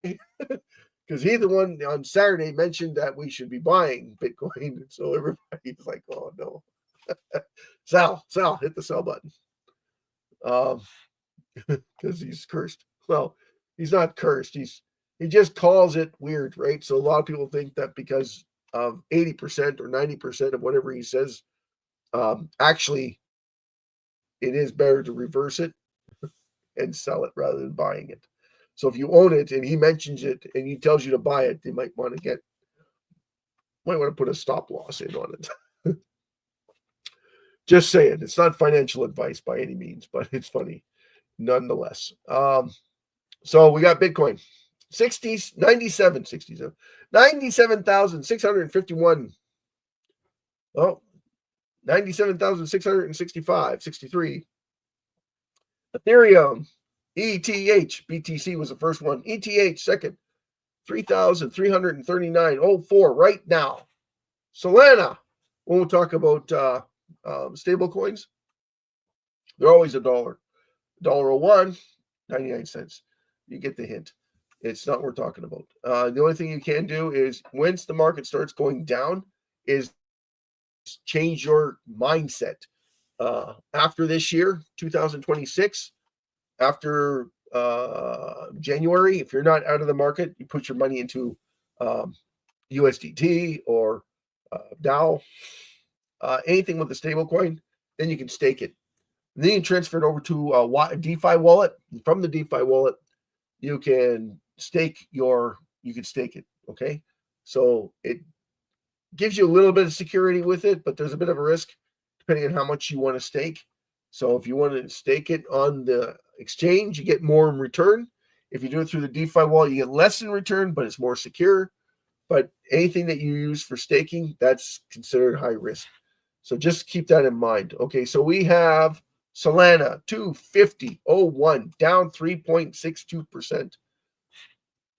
Because he the one on Saturday mentioned that we should be buying Bitcoin. So everybody's like, oh no. Sell, hit the sell button. because he's cursed. Well, he's not cursed. He just calls it weird, right? So a lot of people think that because of 80% or 90% of whatever he says, actually, it is better to reverse it and sell it rather than buying it. So if you own it and he mentions it and he tells you to buy it, they might want to put a stop loss in on it. Just saying, it's not financial advice by any means, but it's funny nonetheless. So we got Bitcoin 97,651. Oh, 97,665, 63. Ethereum, ETH, BTC was the first one. ETH second, 3,339.04 right now. Solana, when we'll talk about stable coins, they're always $1. $1.01, 99 cents. You get the hint. It's not worth talking about. The only thing you can do is once the market starts going down is change your mindset. After this year, 2026, after January, if you're not out of the market, you put your money into USDT or DAO, anything with a stable coin, then you can stake it. And then you transfer it over to a DeFi wallet. From the DeFi wallet, you can stake it. Okay. So it gives you a little bit of security with it, but there's a bit of a risk depending on how much you want to stake. So if you want to stake it on the exchange, you get more in return. If you do it through the DeFi wallet, you get less in return, but it's more secure. But anything that you use for staking, that's considered high risk. So just keep that in mind. Okay, so we have Solana 250.01, down 3.62%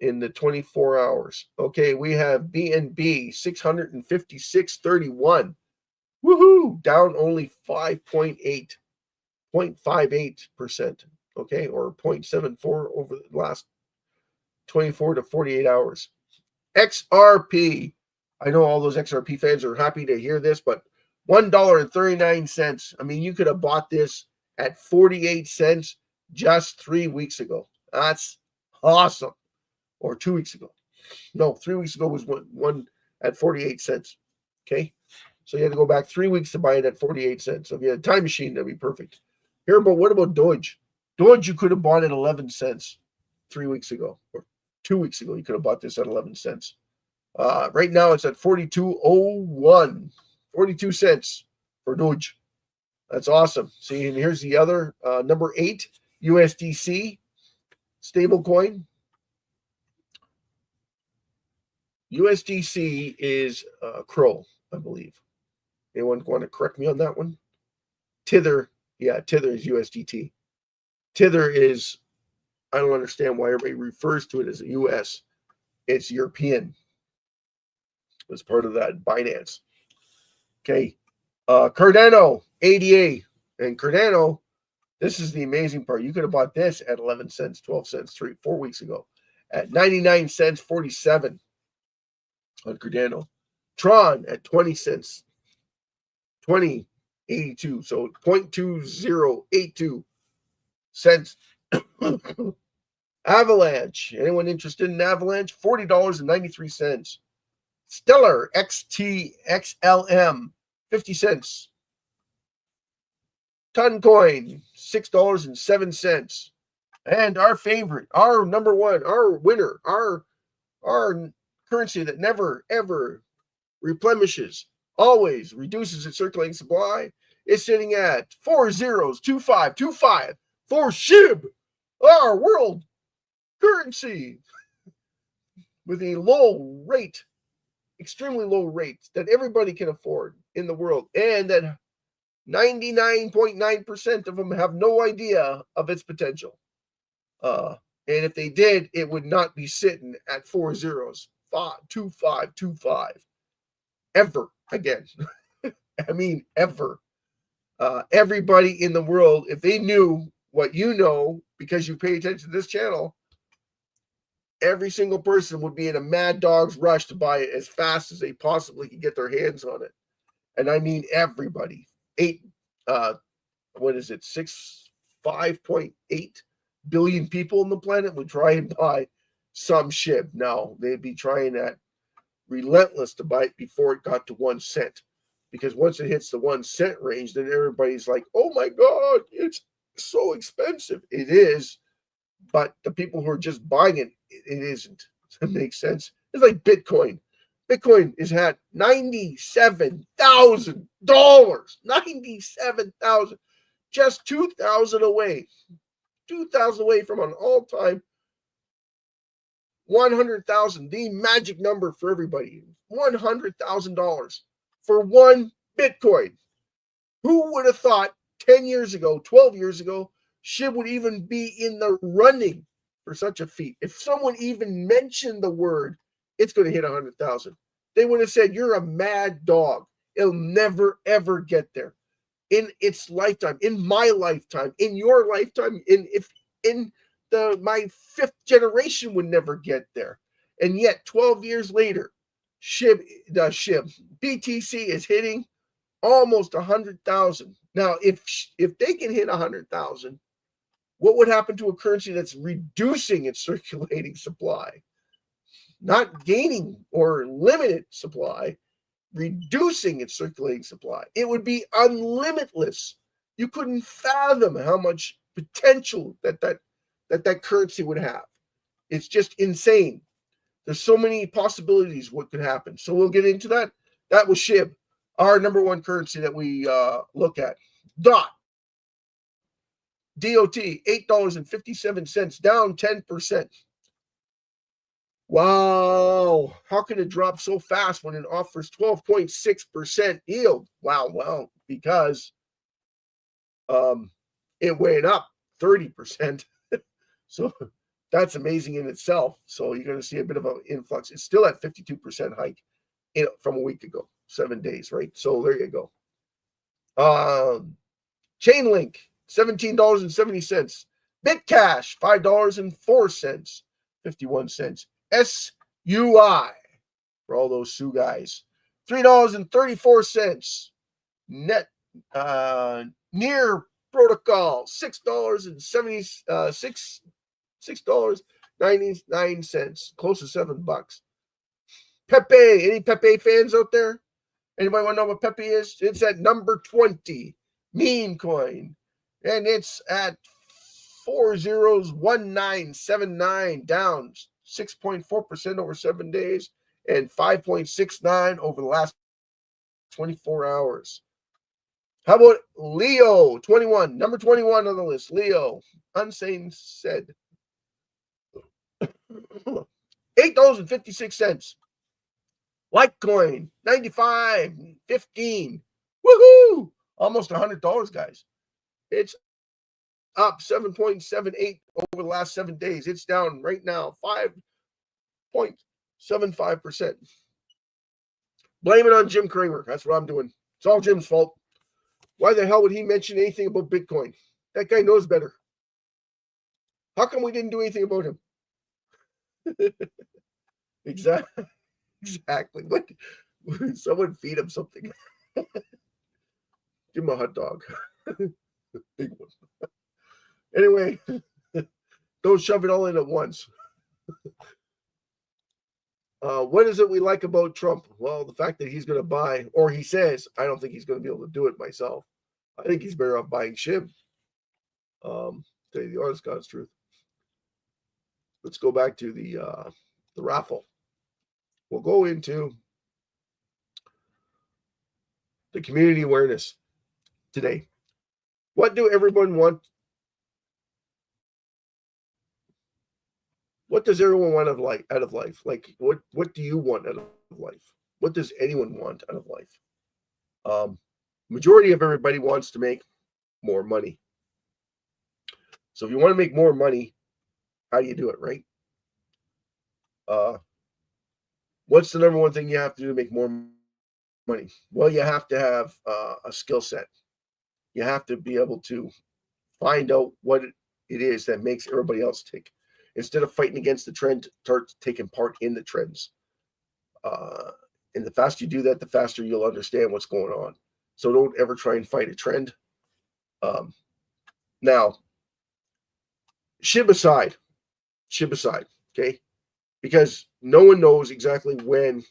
in the 24 hours. Okay, we have BNB 656.31. Woohoo! Down only 0.58%. Okay, or 0.74 over the last 24 to 48 hours. XRP. I know all those XRP fans are happy to hear this, but $1.39. I mean, you could have bought this at 48 cents just 3 weeks ago. That's awesome. Or 2 weeks ago. No, 3 weeks ago was one at 48 cents. Okay. So you had to go back 3 weeks to buy it at 48 cents. So if you had a time machine, that'd be perfect. What about Doge? Doge, you could have bought at 11 cents 3 weeks ago. Or 2 weeks ago, you could have bought this at 11 cents. Right now, it's at 42.01. 42 cents for Doge. That's awesome. See, and here's the other, number 8, USDC, stable coin. USDC is Crow, I believe. Anyone want to correct me on that one? Tether, yeah, Tether is USDT. Tether is, I don't understand why everybody refers to it as a US. It's European. It's part of that Binance. Okay. Cardano, ADA. And Cardano, this is the amazing part. You could have bought this at 11 cents, 12 cents, 4 weeks ago. At 99 cents, 47 on Cardano. Tron at 20 cents, 20.82. So 0.2082 cents. Avalanche. Anyone interested in Avalanche? $40.93. Stellar XTXLM, 50 cents. Toncoin, $6.07. And our favorite, our number one, our winner, our currency that never, ever replenishes, always reduces its circulating supply, is sitting at 40.2525 for SHIB, our world currency, with a low rate, extremely low rate that everybody can afford in the world, and that 99.9% of them have no idea of its potential. And if they did, it would not be sitting at 2525 ever again. I mean, ever. Everybody in the world, if they knew what you know, because you pay attention to this channel, every single person would be in a mad dog's rush to buy it as fast as they possibly can get their hands on it. And I mean everybody. 5.8 billion people on the planet would try and buy some SHIB. Now, they'd be trying that relentless to buy it before it got to 1 cent. Because once it hits the 1 cent range, then everybody's like, oh my God, it's so expensive. It is. But the people who are just buying it, it isn't. Does that make sense? It's like Bitcoin. Bitcoin has had $97,000. $97,000. Just 2,000 away. 2,000 away from an all-time 100,000, the magic number for everybody. $100,000 for one Bitcoin. Who would have thought 10 years ago, 12 years ago, SHIB would even be in the running for such a feat? If someone even mentioned the word, it's going to hit 100,000. They would have said, you're a mad dog. It'll never, ever get there. In its lifetime, in my lifetime, in your lifetime, my fifth generation would never get there. And yet 12 years later, BTC is hitting almost 100,000. Now, if they can hit 100,000, what would happen to a currency that's reducing its circulating supply? Not gaining or limited supply, reducing its circulating supply. It would be unlimitless. You couldn't fathom how much potential that currency would have. It's just insane. There's so many possibilities what could happen. So we'll get into that. That was SHIB, our number one currency that we look at. DOT, $8.57, down 10%. Wow. How can it drop so fast when it offers 12.6% yield? Wow. Well, because it went up 30%. So that's amazing in itself. So you're going to see a bit of an influx. It's still at 52% hike from a week ago, 7 days, right? So there you go. Chainlink, $17.70. Bitcash, $5.04, 51 cents. SUI, for all those Sioux guys, $3.34. Net Near Protocol, $6.99, close to $7. Pepe, any Pepe fans out there? Anybody want to know what Pepe is? It's at number 20, meme coin, and it's at 401979, down 6.4% over 7 days and 5.69 over the last 24 hours. How about Leo 21, number 21 on the list? Leo, Unsane said, $8.56. Litecoin, $95.15. Woohoo! Almost $100, guys. It's up 7.78 over the last 7 days. It's down right now 5.75%. Blame it on Jim Cramer. That's what I'm doing. It's all Jim's fault. Why the hell would he mention anything about Bitcoin? That guy knows better. How come we didn't do anything about him? Exactly. What? Someone feed him something. Give him a hot dog. Big one. Anyway, don't shove it all in at once. What is it we like about Trump? Well, the fact that he's going to buy, or he says, I don't think he's going to be able to do it myself. I think he's better off buying SHIB. Tell you the honest God's truth. Let's go back to the raffle. We'll go into the community awareness today. What do everyone want? What does everyone want out of life? Like, what do you want out of life? What does anyone want out of life? Majority of everybody wants to make more money. So if you want to make more money, how do you do it, right? What's the number one thing you have to do to make more money? Well, you have to have a skill set. You have to be able to find out what it is that makes everybody else tick. Instead of fighting against the trend, start taking part in the trends. And the faster you do that, the faster you'll understand what's going on. So don't ever try and fight a trend. Now, SHIB aside, okay? Because no one knows exactly when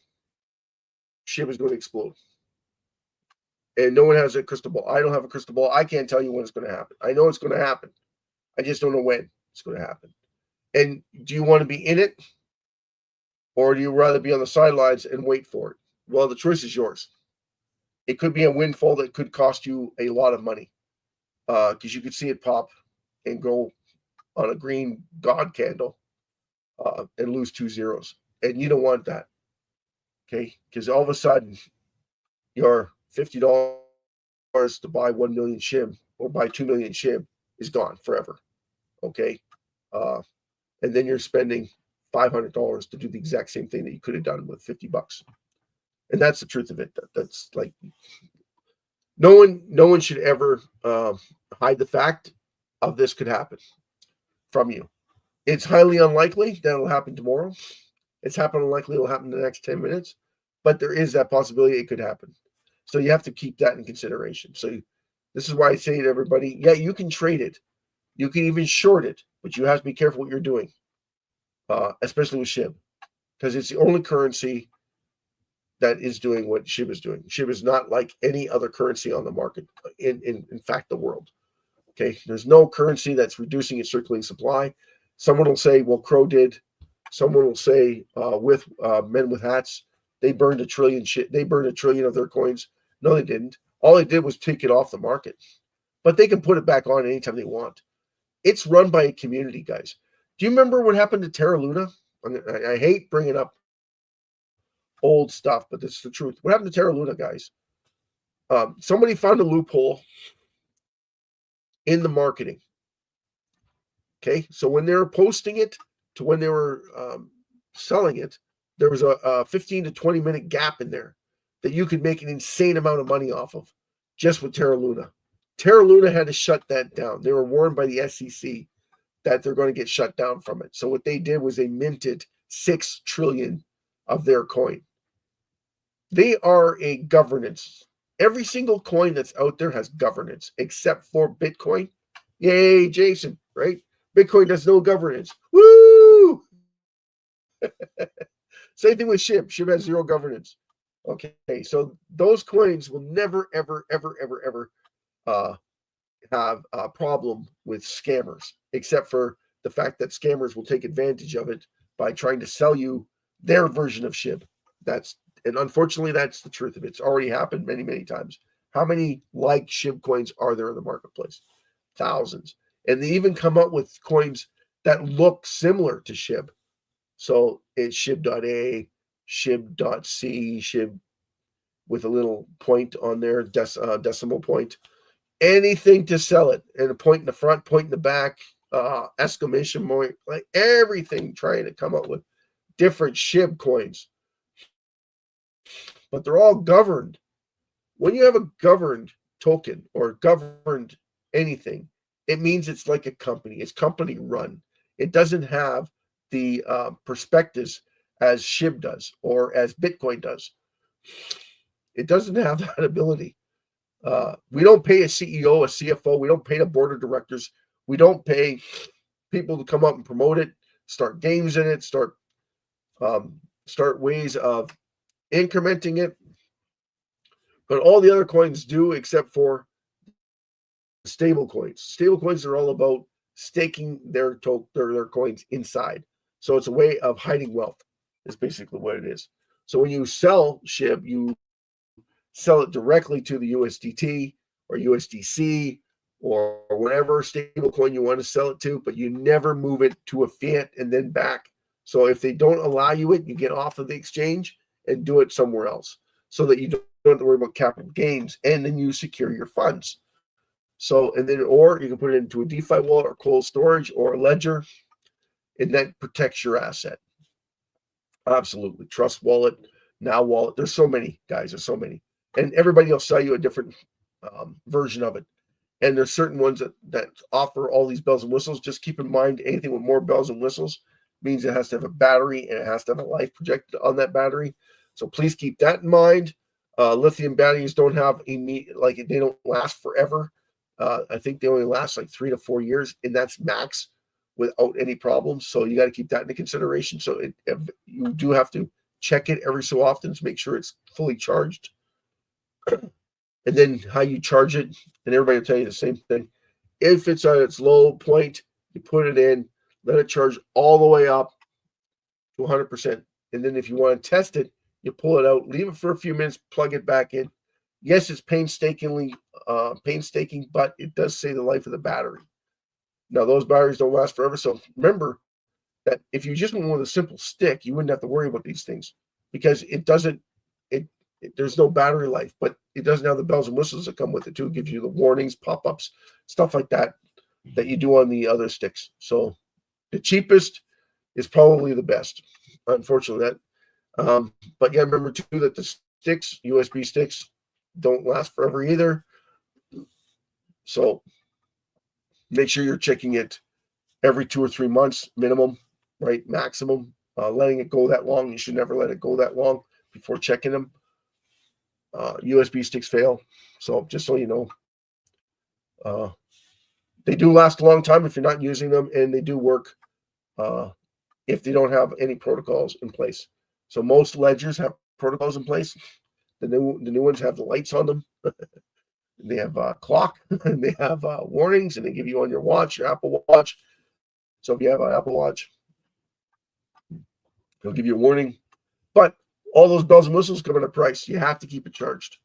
SHIB is going to explode. And no one has a crystal ball. I don't have a crystal ball. I can't tell you when it's going to happen. I know it's going to happen. I just don't know when it's going to happen. And do you want to be in it? Or do you rather be on the sidelines and wait for it? Well, the choice is yours. It could be a windfall that could cost you a lot of money because you could see it pop and go on a green God candle and lose 2 zeros. And you don't want that, okay? Because all of a sudden, your $50 to buy 1 million SHIB or buy 2 million SHIB is gone forever, okay? And then you're spending $500 to do the exact same thing that you could have done with $50. And that's the truth of it. That's like no one should ever hide the fact of this could happen from you. It's highly unlikely that it'll happen tomorrow. It's highly unlikely it'll happen in the next 10 minutes, but there is that possibility it could happen. So you have to keep that in consideration. So this is why I say to everybody, yeah, you can trade it. You can even short it, but you have to be careful what you're doing, especially with SHIB, because it's the only currency that is doing what SHIB is doing. SHIB is not like any other currency on the market, in fact, the world. Okay, there's no currency that's reducing its circulating supply. Someone will say, well, Crow did. Someone will say, with Men with Hats, they burned $1 trillion. They burned $1 trillion of their coins. No, they didn't. All they did was take it off the market. But they can put it back on anytime they want. It's run by a community, guys. Do you remember what happened to Terra Luna? I hate bringing up old stuff, but this is the truth. What happened to Terra Luna, guys? Somebody found a loophole in the marketing. Okay, so when they were posting it to when they were selling it, there was a 15 to 20 minute gap in there that you could make an insane amount of money off of just with Terra Luna. Terra Luna had to shut that down. They were warned by the SEC that they're going to get shut down from it. So what they did was they minted 6 trillion of their coin. They are a governance. Every single coin that's out there has governance, except for Bitcoin. Yay, Jason, right? Bitcoin does no governance. Woo! Same thing with SHIB. SHIB has zero governance. Okay, so those coins will never, ever, ever, ever, ever have a problem with scammers, except for the fact that scammers will take advantage of it by trying to sell you their version of SHIB. And unfortunately, that's the truth of it. It's already happened many, many times. How many like SHIB coins are there in the marketplace? Thousands. And they even come up with coins that look similar to SHIB. So it's SHIB.A, SHIB.C, SHIB with a little point on there, decimal point. Anything to sell it. And a point in the front, point in the back, exclamation point, like everything trying to come up with different SHIB coins. But they're all governed. When you have a governed token or governed anything, it means it's like a company. It's company run. It doesn't have the prospectus as SHIB does or as Bitcoin does. It doesn't have that ability. We don't pay a CEO, a CFO. We don't pay the board of directors. We don't pay people to come up and promote it, start games in it, start ways of incrementing it. But all the other coins do, except for stable coins. Stable coins are all about staking their coins inside. So it's a way of hiding wealth, is basically what it is. So when you sell SHIB, you sell it directly to the USDT or USDC or whatever stable coin you want to sell it to, but you never move it to a fiat and then back. So if they don't allow you it, you get off of the exchange and do it somewhere else so that you don't have to worry about capital gains, and then you secure your funds. So, and then, or you can put it into a DeFi wallet or cold storage or a ledger, and that protects your asset. Absolutely. Trust wallet, Now wallet. There's so many, guys. There's so many. And everybody will sell you a different version of it. And there's certain ones that offer all these bells and whistles. Just keep in mind, anything with more bells and whistles means it has to have a battery and it has to have a life projected on that battery. So please keep that in mind. Lithium batteries don't have they don't last forever. I think they only last like 3 to 4 years, and that's max. without any problems. So you got to keep that into consideration. So you do have to check it every so often to make sure it's fully charged. And then how you charge it, and everybody will tell you the same thing. If it's at its low point, you put it in, let it charge all the way up to 100%. And then if you want to test it, you pull it out, leave it for a few minutes, plug it back in. Yes, it's painstaking, but it does say the life of the battery. Now, those batteries don't last forever. So remember that if you just went with a simple stick, you wouldn't have to worry about these things, because there's no battery life, but it doesn't have the bells and whistles that come with it too. It gives you the warnings, pop-ups, stuff like that you do on the other sticks. So the cheapest is probably the best, unfortunately. But yeah, remember too that the sticks, USB sticks, don't last forever either. So make sure you're checking it every 2 or 3 months minimum, right? Maximum. Letting it go that long, you should never let it go that long before checking them. USB sticks fail. So just so you know, they do last a long time if you're not using them, and they do work if they don't have any protocols in place. So most ledgers have protocols in place. The new ones have the lights on them. They have a clock, and they have warnings, and they give you on your watch, your Apple Watch. So if you have an Apple Watch, they'll give you a warning. But all those bells and whistles come at a price. You have to keep it charged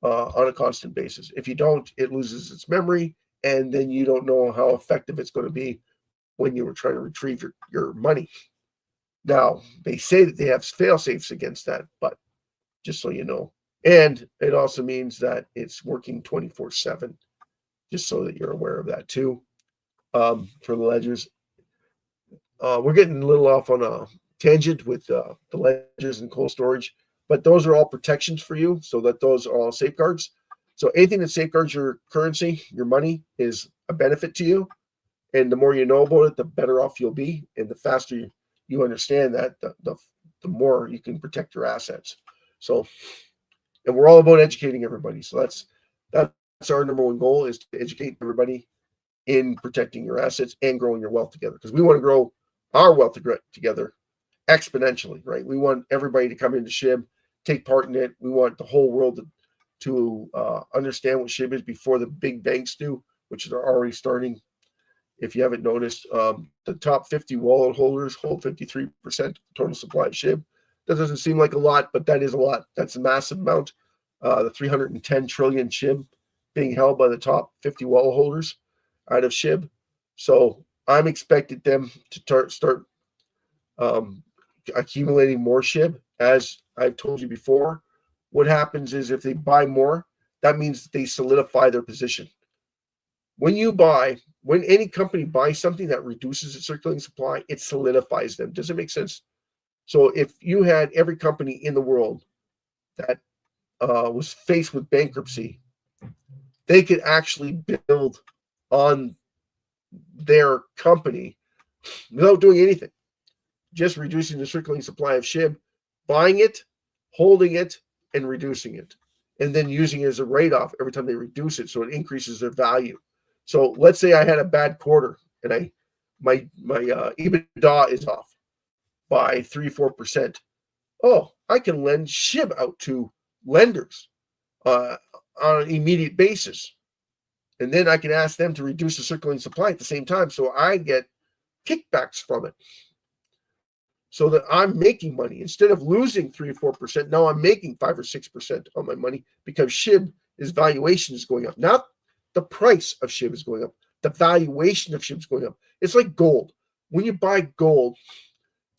on a constant basis. If you don't, it loses its memory, and then you don't know how effective it's going to be when you were trying to retrieve your money. Now, they say that they have fail-safes against that, but just so you know. And it also means that it's working 24/7, just so that you're aware of that too. For the ledgers, we're getting a little off on a tangent with the ledgers and cold storage, but those are all protections for you, so that those are all safeguards. So anything that safeguards your currency, your money, is a benefit to you. And the more you know about it, the better off you'll be. And the faster you understand that, the more you can protect your assets. So, and we're all about educating everybody. So that's our number one goal, is to educate everybody in protecting your assets and growing your wealth together. Because we want to grow our wealth together exponentially, right? We want everybody to come into SHIB, take part in it. We want the whole world to understand what SHIB is before the big banks do, which they're already starting. If you haven't noticed, the top 50 wallet holders hold 53% of the total supply of SHIB. That doesn't seem like a lot, but that is a lot. That's a massive amount. The 310 trillion SHIB being held by the top 50 wallet holders out of SHIB. So I'm expecting them to start accumulating more SHIB. As I've told you before, what happens is if they buy more, that means they solidify their position. When any company buys something that reduces its circulating supply, it solidifies them. Does it make sense? So if you had every company in the world that was faced with bankruptcy, they could actually build on their company without doing anything, just reducing the circulating supply of SHIB, buying it, holding it, and reducing it, and then using it as a write-off every time they reduce it, so it increases their value. So let's say I had a bad quarter, and my EBITDA is off by 3-4%. Oh, I can lend SHIB out to lenders on an immediate basis. And then I can ask them to reduce the circulating supply at the same time, so I get kickbacks from it. So that I'm making money. Instead of losing 3 or 4%, now I'm making 5 or 6% on my money, because SHIB's valuation is going up. Not the price of SHIB is going up. The valuation of SHIB is going up. It's like gold. When you buy gold,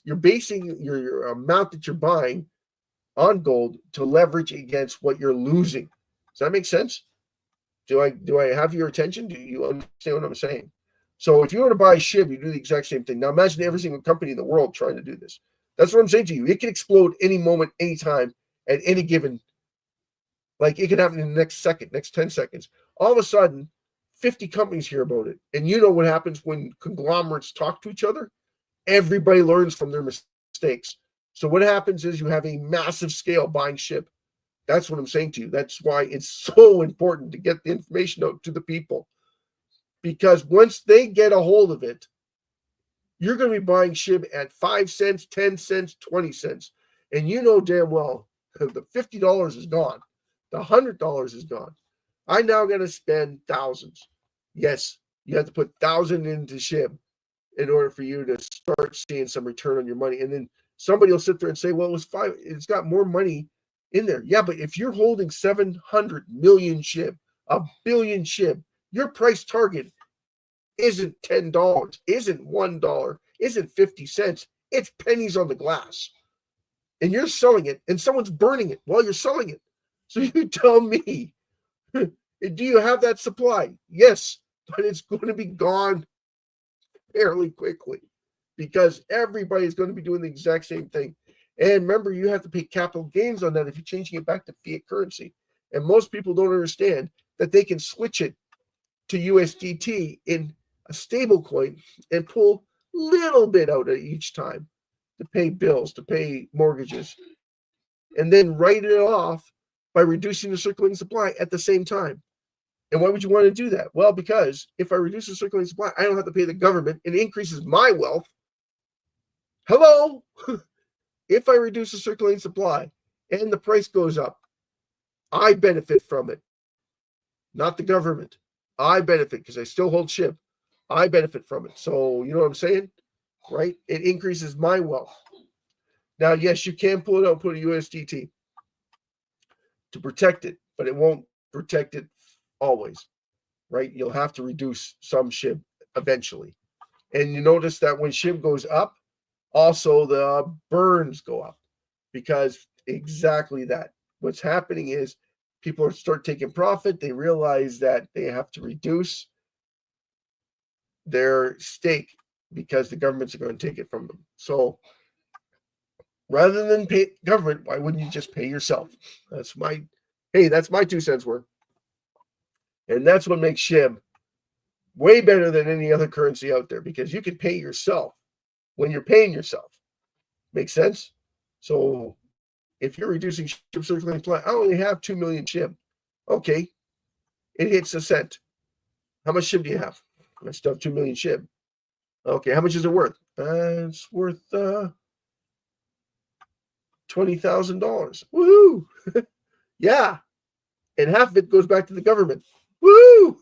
you're basing your amount that you're buying on gold to leverage against what you're losing. Does that make sense? Do I have your attention? Do you understand what I'm saying? So if you want to buy SHIB, you do the exact same thing. Now imagine every single company in the world trying to do this. That's what I'm saying to you. It can explode any moment, anytime, at any given. Like, it can happen in the next second, next 10 seconds. All of a sudden, 50 companies hear about it. And you know what happens when conglomerates talk to each other? Everybody learns from their mistakes. So what happens is you have a massive scale buying SHIB. That's what I'm saying to you. That's why it's so important to get the information out to the people. Because once they get a hold of it, you're going to be buying SHIB at 5 cents, 10 cents, 20 cents. And you know damn well the $50 is gone. The $100 is gone. I now got to spend thousands. Yes, you have to put 1,000 into SHIB in order for you to start seeing some return on your money. And then somebody will sit there and say, well, it's got more money in there. Yeah, but if you're holding 700 million SHIB, a billion SHIB, your price target isn't $10, isn't $1, isn't 50 cents. It's pennies on the glass. And you're selling it, and someone's burning it while you're selling it. So you tell me, do you have that supply? Yes, but it's going to be gone fairly quickly because everybody's going to be doing the exact same thing. And remember, you have to pay capital gains on that if you're changing it back to fiat currency. And most people don't understand that they can switch it to USDT in a stable coin and pull a little bit out of each time to pay bills, to pay mortgages, and then write it off by reducing the circulating supply at the same time. And why would you want to do that? Well, because if I reduce the circulating supply, I don't have to pay the government. It increases my wealth. Hello? If I reduce the circulating supply and the price goes up, I benefit from it, not the government. I benefit because I still hold SHIB. I benefit from it. So, you know what I'm saying? Right? It increases my wealth. Now, yes, you can pull it out and put a USDT to protect it, but it won't protect it always, right? You'll have to reduce some SHIB eventually. And you notice that when SHIB goes up, also the burns go up because exactly that. What's happening is people start taking profit. They realize that they have to reduce their stake because the governments are going to take it from them. So rather than pay government, why wouldn't you just pay yourself? That's my 2 cents worth. And that's what makes SHIB way better than any other currency out there because you can pay yourself when you're paying yourself. Makes sense? So if you're reducing SHIB circulating supply, I only have 2 million SHIB. Okay, it hits a cent. How much SHIB do you have? I still have 2 million SHIB. Okay, how much is it worth? It's worth $20,000. Woohoo! Yeah, and half of it goes back to the government. Woo!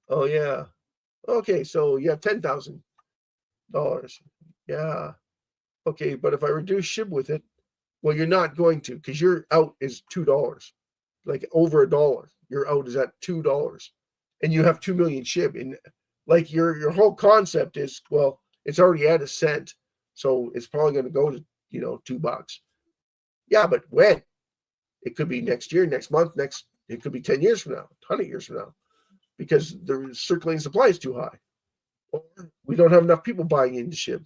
Oh yeah. Okay, so you have $10,000. Yeah. Okay, but if I reduce SHIB with it, well, you're not going to because your out is $2, like over $1. Your out is at $2, and you have 2 million SHIB. And like your whole concept is, well, it's already at a cent, so it's probably going to go to $2. Yeah, but when? It could be next year, next month, it could be 10 years from now, 100 years from now, because the circulating supply is too high. Or we don't have enough people buying into SHIB.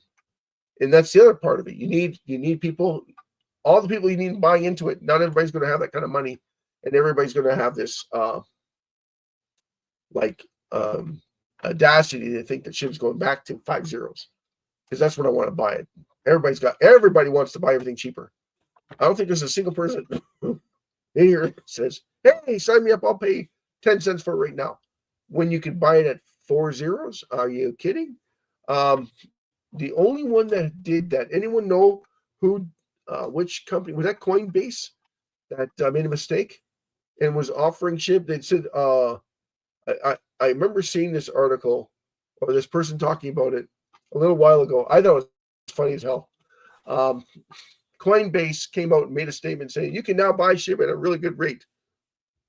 And that's the other part of it. You need people, all the people you need buying into it. Not everybody's going to have that kind of money, and everybody's going to have this audacity to think that SHIB's going back to 5 zeros, because that's when I want to buy it. Everybody wants to buy everything cheaper. I don't think there's a single person in here that says, hey, sign me up, I'll pay 10 cents for it right now, when you can buy it at 4 zeros. Are you kidding? The only one that did that, anyone know who, which company, was that Coinbase that made a mistake and was offering SHIB? They said, I remember seeing this article or this person talking about it a little while ago. I thought it was funny as hell. Coinbase came out and made a statement saying you can now buy SHIB at a really good rate.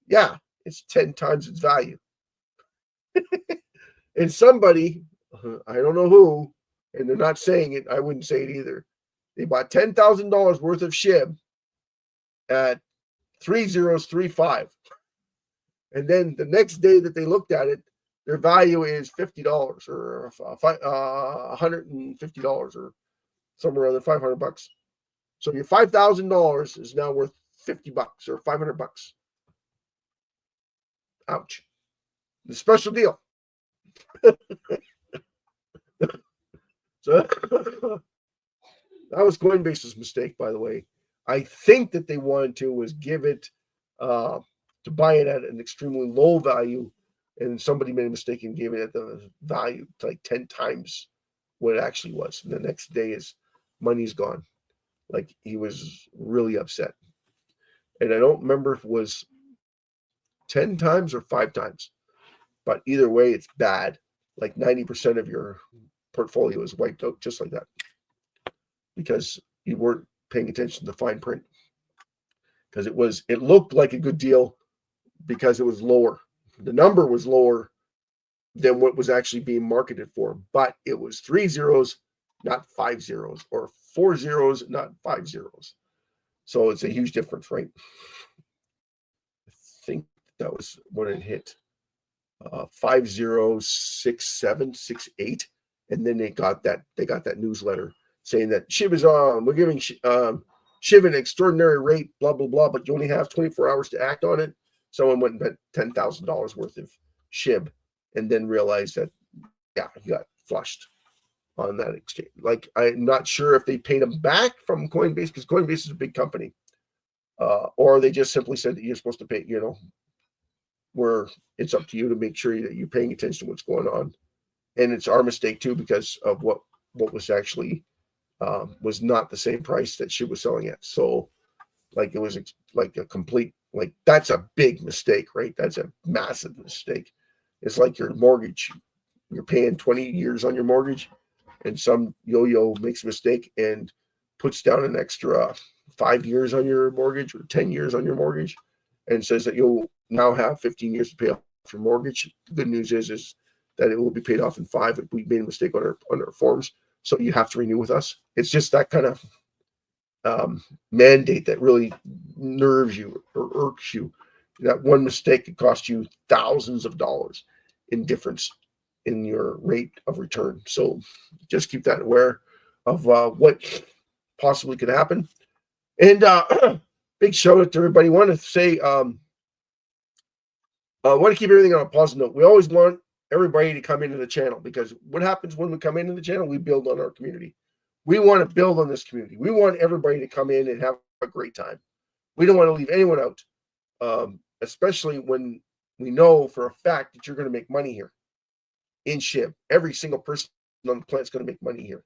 Yeah, it's 10 times its value. And somebody, I don't know who, and they're not saying it, I wouldn't say it either. They bought $10,000 worth of SHIB at 3035. And then the next day that they looked at it, their value is $50 or $150 or somewhere around $500. So your $5,000 is now worth $50 or $500. Ouch. The special deal. So that was Coinbase's mistake, by the way. I think that they wanted to was give it to buy it at an extremely low value, and somebody made a mistake and gave it at the value to like 10 times what it actually was. And the next day his money's gone. Like, he was really upset. And I don't remember if it was 10 times or 5 times. But either way, it's bad. Like 90% of your portfolio is wiped out just like that, because you weren't paying attention to the fine print. Because it looked like a good deal because it was lower. The number was lower than what was actually being marketed for, but it was 3 zeros, not 5 zeros, or 4 zeros, not 5 zeros. So it's a huge difference, right? I think that was when it hit 506768, and then they got that newsletter saying that SHIB is on. We're giving SHIB an extraordinary rate, blah blah blah, but you only have 24 hours to act on it. Someone went and bet $10,000 worth of SHIB, and then realized that he got flushed on that exchange. Like, I'm not sure if they paid him back from Coinbase, because Coinbase is a big company, or they just simply said that you're supposed to pay. Where it's up to you to make sure that you're paying attention to what's going on. And it's our mistake too, because of what was actually was not the same price that SHIB was selling at. So like, it was like a complete, like, that's a big mistake, right? That's a massive mistake. It's like your mortgage. You're paying 20 years on your mortgage, and some yo-yo makes a mistake and puts down an extra 5 years on your mortgage or 10 years on your mortgage, and says that you'll now have 15 years to pay off your mortgage. The good news is that it will be paid off in 5 if we made a mistake on our forms. So you have to renew with us. It's just that kind of mandate that really nerves you or irks you. That one mistake could cost you thousands of dollars in difference in your rate of return. So just keep that aware of what possibly could happen. And big shout out to everybody. Want to say, want to keep everything on a positive note. We always want everybody to come into the channel, because what happens when we come into the channel? We build on our community. We want to build on this community. We want everybody to come in and have a great time. We don't want to leave anyone out, especially when we know for a fact that you're going to make money here in SHIB. Every single person on the planet is going to make money here.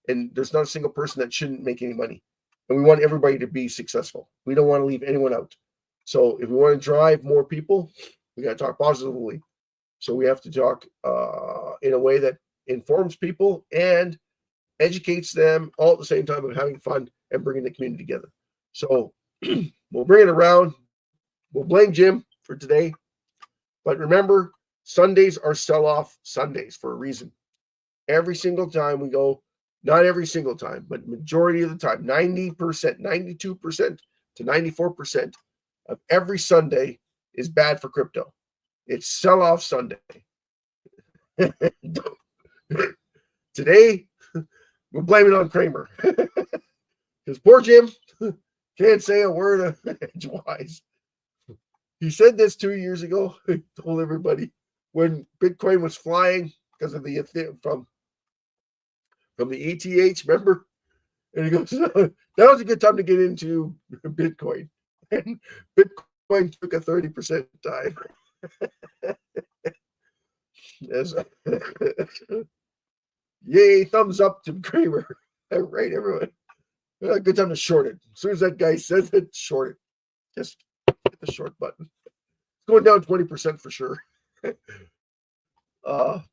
And there's not a single person that shouldn't make any money. And we want everybody to be successful. We don't want to leave anyone out. So if we want to drive more people, we got to talk positively. So we have to talk in a way that informs people and educates them, all at the same time of having fun and bringing the community together. So we'll bring it around. We'll blame Jim for today. But remember, Sundays are sell-off Sundays for a reason. Every single time we go, not every single time, but majority of the time, 90%, 92% to 94% of every Sunday is bad for crypto. It's sell-off Sunday. Today, we're blaming on Kramer. Because poor Jim can't say a word of edgewise. He said this 2 years ago. He told everybody when Bitcoin was flying because of the from the ETH, remember? And he goes, that was a good time to get into Bitcoin. And Bitcoin took a 30% dive. Yay, thumbs up to Kramer. Right, everyone. Good time to short it. As soon as that guy says it, short it. Just hit the short button. It's going down 20% for sure.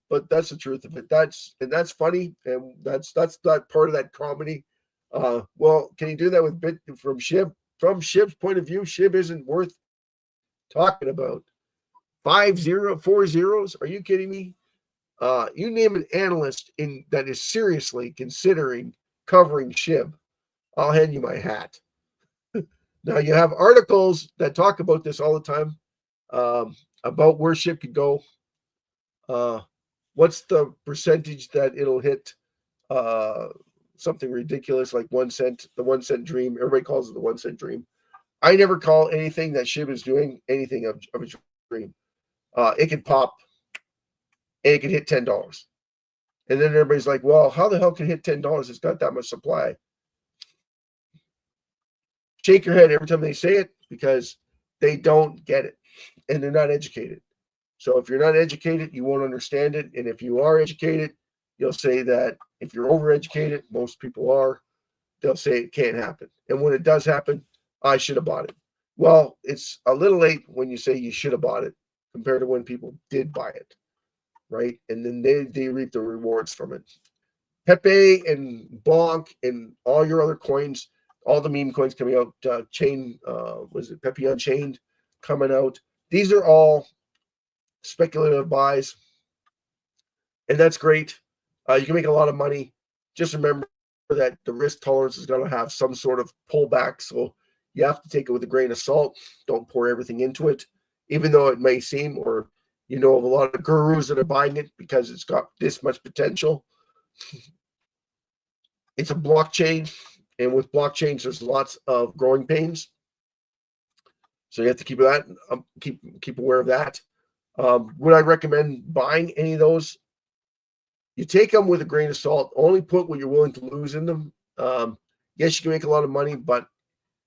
But that's the truth of it. That's funny, and that's not part of that comedy. Well, can you do that with from SHIB? From SHIB's point of view, SHIB isn't worth talking about. 4 zeros? Are you kidding me? You name an analyst that is seriously considering covering SHIB, I'll hand you my hat. Now, you have articles that talk about this all the time, about where SHIB could go. What's the percentage that it'll hit? Something ridiculous like 1 cent, the 1 cent dream. Everybody calls it the 1 cent dream. I never call anything that SHIB is doing anything of a dream. It could pop and it could hit $10. And then everybody's like, well, how the hell can it hit $10? It's got that much supply. Shake your head every time they say it, because they don't get it and they're not educated. So if you're not educated, you won't understand it. And if you are educated, you'll say that if you're overeducated, most people are, they'll say it can't happen. And when it does happen, I should have bought it. Well, it's a little late when you say you should have bought it compared to when people did buy it, right? And then they reap the rewards from it. Pepe and Bonk and all your other coins, all the meme coins coming out, was it Pepe Unchained coming out? These are all speculative buys, and that's great. You can make a lot of money. Just remember that the risk tolerance is going to have some sort of pullback, so you have to take it with a grain of salt. Don't pour everything into it, even though it may seem, or you know of a lot of gurus that are buying it because it's got this much potential. It's a blockchain, and with blockchains, there's lots of growing pains. So you have to keep that, keep aware of that. Would I recommend buying any of those? You take them with a grain of salt. Only put what you're willing to lose in them. Yes, you can make a lot of money, but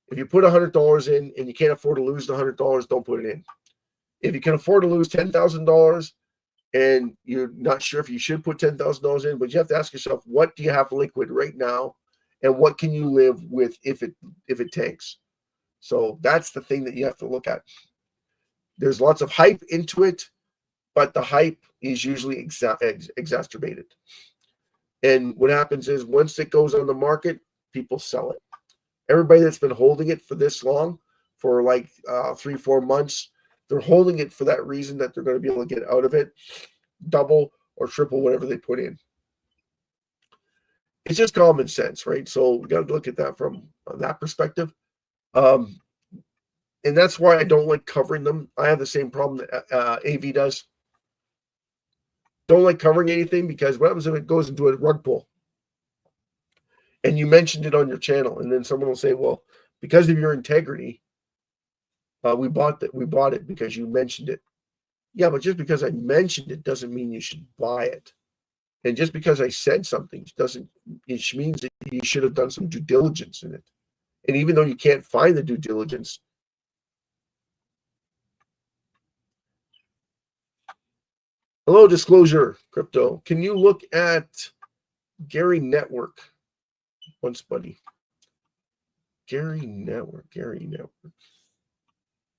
if you put $100 in and you can't afford to lose the $100, don't put it in. If you can afford to lose $10,000 and you're not sure if you should put $10,000 in, but you have to ask yourself, what do you have liquid right now, and what can you live with if it tanks? So that's the thing that you have to look at. There's lots of hype into it, but the hype is usually exacerbated. And what happens is once it goes on the market, people sell it. Everybody that's been holding it for this long, for like 3-4 months, they're holding it for that reason, that they're going to be able to get out of it, double or triple whatever they put in. It's just common sense, right? So we got to look at that from that perspective. And that's why I don't like covering them. I have the same problem that AV does. Don't like covering anything, because what happens if it goes into a rug pull? And you mentioned it on your channel, and then someone will say, well, because of your integrity, we bought it because you mentioned it. Yeah, but just because I mentioned it doesn't mean you should buy it. And just because I said something it means that you should have done some due diligence in it. And even though you can't find the due diligence, hello, Disclosure Crypto. Can you look at Gary Network once, buddy? Gary Network.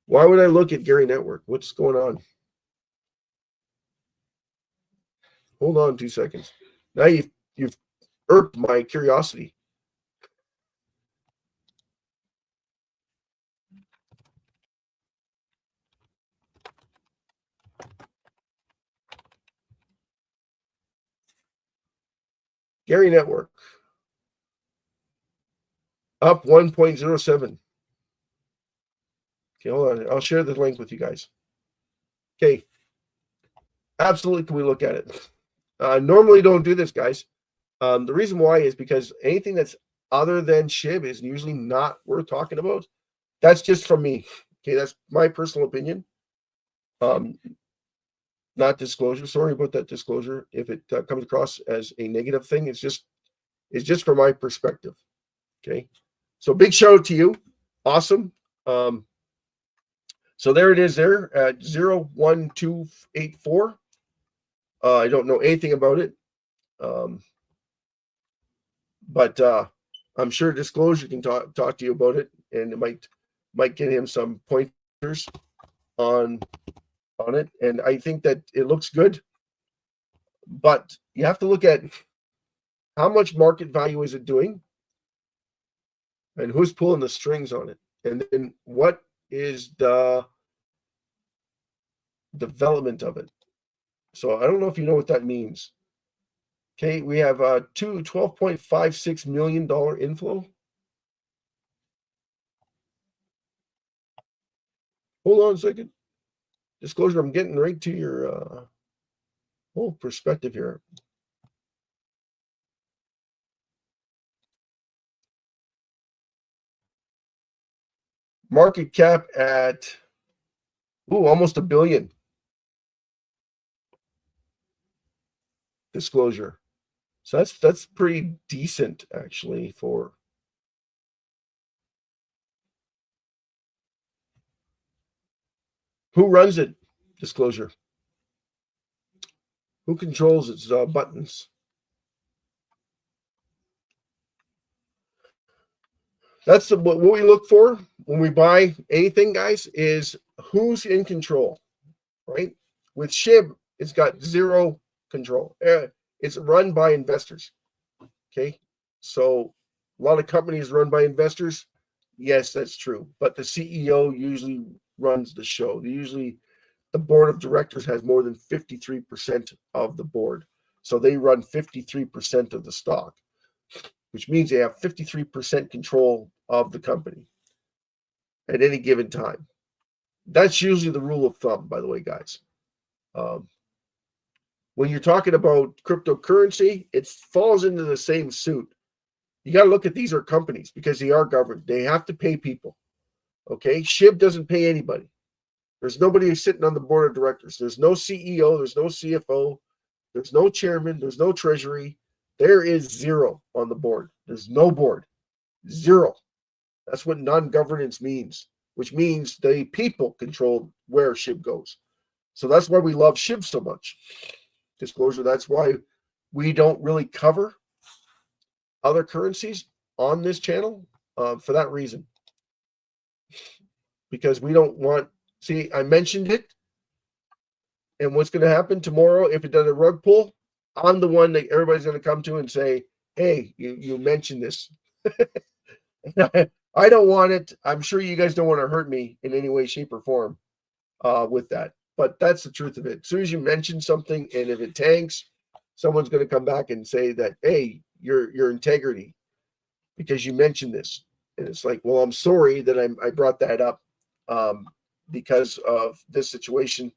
Why would I look at Gary Network? What's going on? Hold on 2 seconds. Now you've irked my curiosity. Gary Network. Up 1.07. Okay, hold on. I'll share the link with you guys. Okay. Absolutely, can we look at it? Normally don't do this, guys. The reason why is because anything that's other than SHIB is usually not worth talking about. That's just from me. Okay, that's my personal opinion. Not disclosure. Sorry about that disclosure. If it comes across as a negative thing, it's just from my perspective. Okay, so big shout out to you. Awesome. So there it is there at 01284. I don't know anything about it. But I'm sure Disclosure can talk to you about it, and it might get him some pointers on it. And I think that it looks good, but you have to look at how much market value is it doing, and who's pulling the strings on it, and then what is the development of it. So I don't know if you know what that means. Okay, we have $12.56 million inflow. Hold on a second. Disclosure, I'm getting right to your whole perspective here. Market cap at almost $1 billion. Disclosure. So that's pretty decent, actually, for who runs it. Disclosure. Who controls its buttons? That's what we look for when we buy anything, guys, is who's in control, right? With SHIB, it's got zero control. It's run by investors, okay? So a lot of companies run by investors. Yes, that's true. But the CEO usually runs the show. The board of directors has more than 53% of the board. So they run 53% of the stock, which means they have 53% control of the company at any given time. That's usually the rule of thumb, by the way, guys. When you're talking about cryptocurrency, it falls into the same suit. You got to look at these are companies because they are governed. They have to pay people. Okay. SHIB doesn't pay anybody. There's nobody sitting on the board of directors. There's no CEO. There's no CFO. There's no chairman. There's no treasury. There is zero on the board. There's no board. Zero. That's what non-governance means, which means the people control where SHIB goes. So that's why we love SHIB so much. Disclosure, that's why we don't really cover other currencies on this channel for that reason. Because we don't want, see, I mentioned it. And what's going to happen tomorrow if it does a rug pull? I'm the one that everybody's going to come to and say, hey, you mentioned this. I don't want it. I'm sure you guys don't want to hurt me in any way, shape, or form with that. But that's the truth of it. As soon as you mention something, and if it tanks, someone's going to come back and say that, hey, your integrity, because you mentioned this. And it's like, well, I'm sorry that I brought that up because of this situation,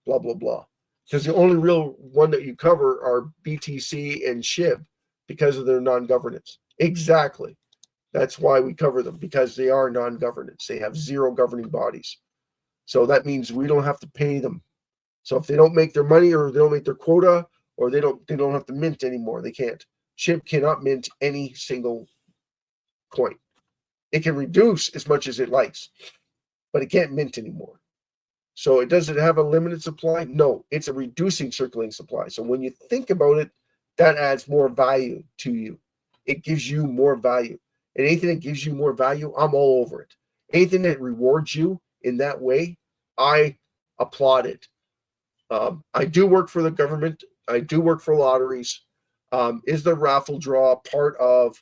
blah, blah, blah. Because the only real one that you cover are BTC and SHIB because of their non-governance. Exactly. That's why we cover them, because they are non-governance. They have zero governing bodies. So that means we don't have to pay them. So if they don't make their money or they don't make their quota or they don't have to mint anymore, they can't. SHIB cannot mint any single coin. It can reduce as much as it likes, but it can't mint anymore. So does it have a limited supply? No, it's a reducing circulating supply. So when you think about it, that adds more value to you. It gives you more value. And anything that gives you more value, I'm all over it. Anything that rewards you in that way, I applaud it. I do work for the government. I do work for lotteries. Is the raffle draw part of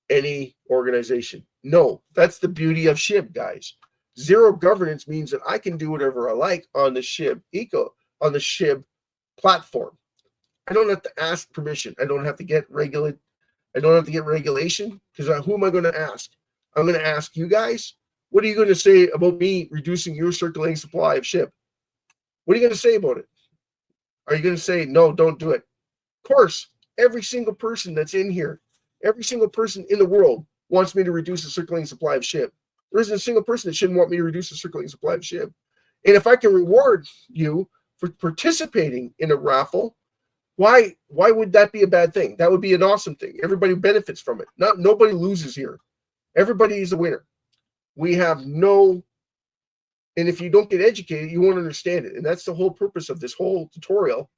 any organization? No, that's the beauty of SHIB, guys. Zero governance means that I can do whatever I like on the SHIB on the SHIB platform. I don't have to ask permission. I don't have to get regulated. I don't have to get regulation, because who am I going to ask? I'm going to ask you guys. What are you going to say about me reducing your circulating supply of SHIB? What are you going to say about it? Are you going to say, no, don't do it? Of course, every single person that's in here, every single person in the world wants me to reduce the circulating supply of SHIB. There isn't a single person that shouldn't want me to reduce the circulating supply of SHIB. And if I can reward you for participating in a raffle, why would that be a bad thing? That would be an awesome thing. Everybody benefits from it. Nobody loses here. Everybody is a winner. We have no, and if you don't get educated, you won't understand it. And that's the whole purpose of this whole tutorial,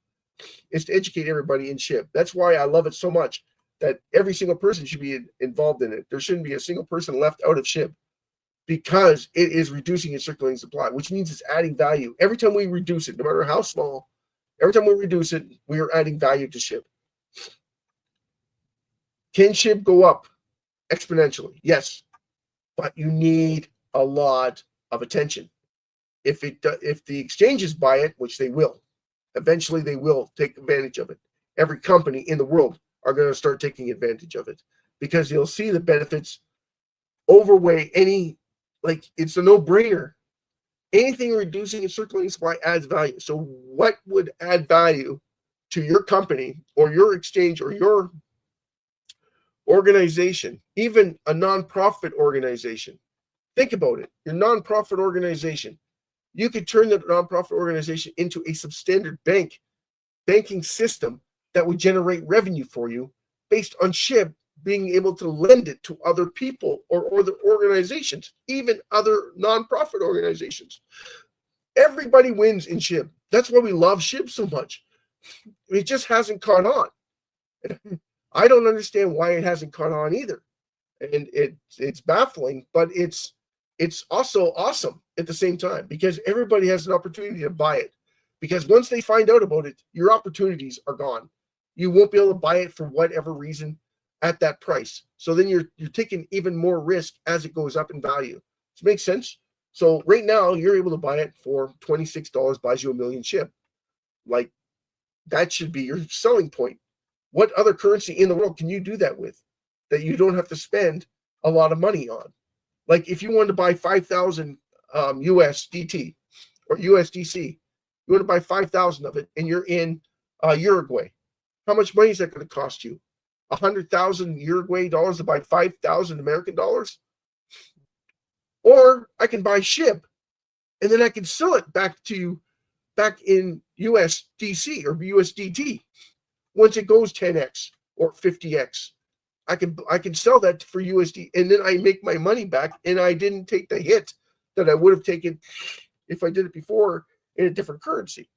is to educate everybody in SHIB. That's why I love it so much, that every single person should be involved in it. There shouldn't be a single person left out of SHIB, because it is reducing its circulating supply, which means it's adding value. Every time we reduce it, no matter how small, every time we reduce it, we are adding value to SHIB. Can SHIB go up exponentially? Yes, but you need a lot of attention. If the exchanges buy it, which they will, eventually they will take advantage of it. Every company in the world are going to start taking advantage of it, because they'll see the benefits overweigh any, like, it's a no-brainer. Anything reducing its circulating supply adds value. So what would add value to your company or your exchange or your organization, even a nonprofit organization? Think about it. Your nonprofit organization, you could turn the nonprofit organization into a substandard banking system that would generate revenue for you based on SHIB being able to lend it to other people or other organizations, even other nonprofit organizations. Everybody wins in SHIB. That's why we love SHIB so much. It just hasn't caught on. I don't understand why it hasn't caught on either. And it's baffling, but it's also awesome at the same time, because everybody has an opportunity to buy it. Because once they find out about it, your opportunities are gone. You won't be able to buy it for whatever reason at that price. So then you're taking even more risk as it goes up in value. Does it make sense? So right now you're able to buy it for $26, buys you a million SHIB. Like, that should be your selling point. What other currency in the world can you do that with, that you don't have to spend a lot of money on? Like, if you wanted to buy 5,000 USDT or USDC, you want to buy 5,000 of it, and you're in Uruguay. How much money is that going to cost you? 100,000 Uruguay dollars to buy 5,000 American dollars? Or I can buy SHIB, and then I can sell it back in USDC or USDT. Once it goes 10x or 50x, I can sell that for USD, and then I make my money back, and I didn't take the hit that I would have taken if I did it before in a different currency.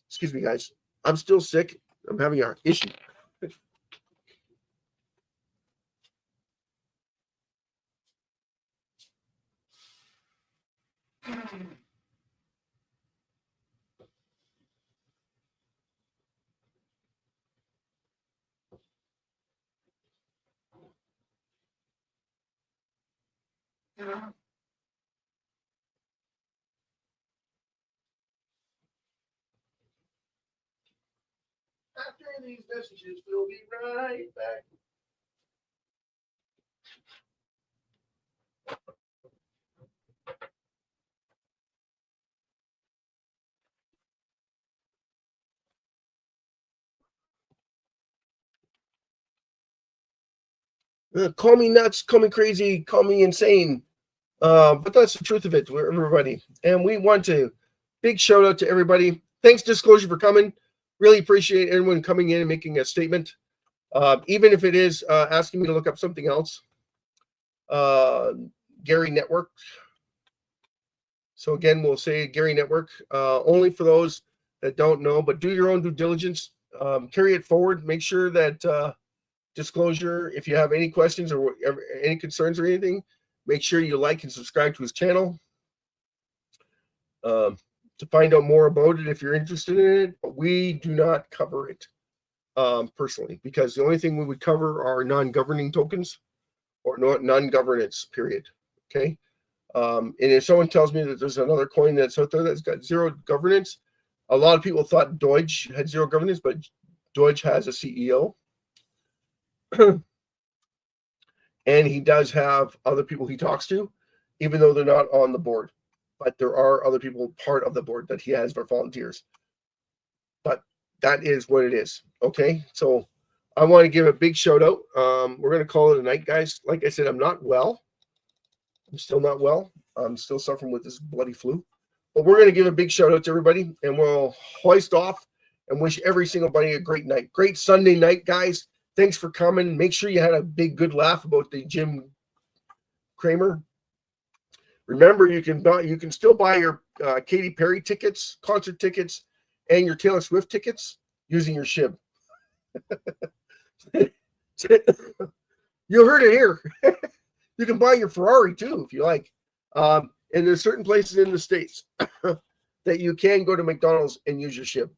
Excuse me, guys. I'm still sick. I'm having an issue. After these messages, we'll be right back. Call me nuts, call me crazy, call me insane. But that's the truth of it, everybody. And we want to big shout out to everybody. Thanks, Disclosure, for coming. Really appreciate everyone coming in and making a statement. Even if it is asking me to look up something else. Gary Network. So again, we'll say Gary Network, only for those that don't know, but do your own due diligence. Carry it forward. Make sure that Disclosure, if you have any questions or any concerns or anything, make sure you like and subscribe to his channel. To find out more about it if you're interested in it, but we do not cover it personally, because the only thing we would cover are non-governing tokens or non-governance, period. Okay. And if someone tells me that there's another coin that's out there that's got zero governance, a lot of people thought Doge had zero governance, but Doge has a CEO. And he does have other people he talks to, even though they're not on the board. But there are other people part of the board that he has for volunteers. But that is what it is. Okay. So I want to give a big shout out. We're going to call it a night, guys. Like I said, I'm not well. I'm still not well. I'm still suffering with this bloody flu. But we're going to give a big shout out to everybody, and we'll hoist off and wish every single buddy a great night. Great Sunday night, guys. Thanks for coming. Make sure you had a big, good laugh about the Jim Cramer. Remember, you can still buy your Katy Perry tickets, concert tickets, and your Taylor Swift tickets using your SHIB. You heard it here. You can buy your Ferrari too if you like. And there's certain places in the States that you can go to McDonald's and use your SHIB.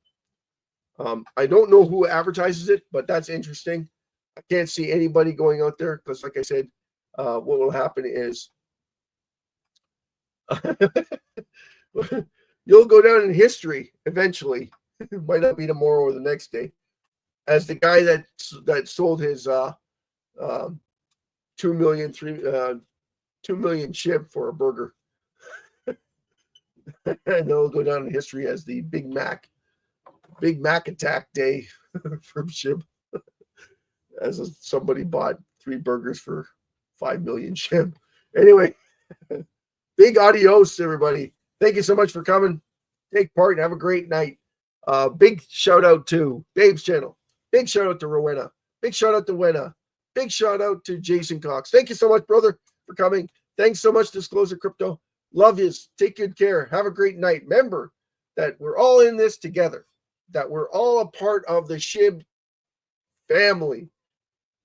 I don't know who advertises it, but that's interesting. I can't see anybody going out there because, like I said, what will happen is you'll go down in history eventually. It might not be tomorrow or the next day, as the guy that sold his 2 million SHIB for a burger. And they'll go down in history as the Big Mac attack day from SHIB, as somebody bought 3 burgers for 5 million SHIB. Anyway, big adios, everybody. Thank you so much for coming. Take part and have a great night. Big shout out to Babe's channel. Big shout out to Rowena. Big shout out to Wena. Big shout out to Jason Cox. Thank you so much, brother, for coming. Thanks so much, Disclosure Crypto. Love yous. Take good care. Have a great night. Remember that we're all in this together, that we're all a part of the SHIB family.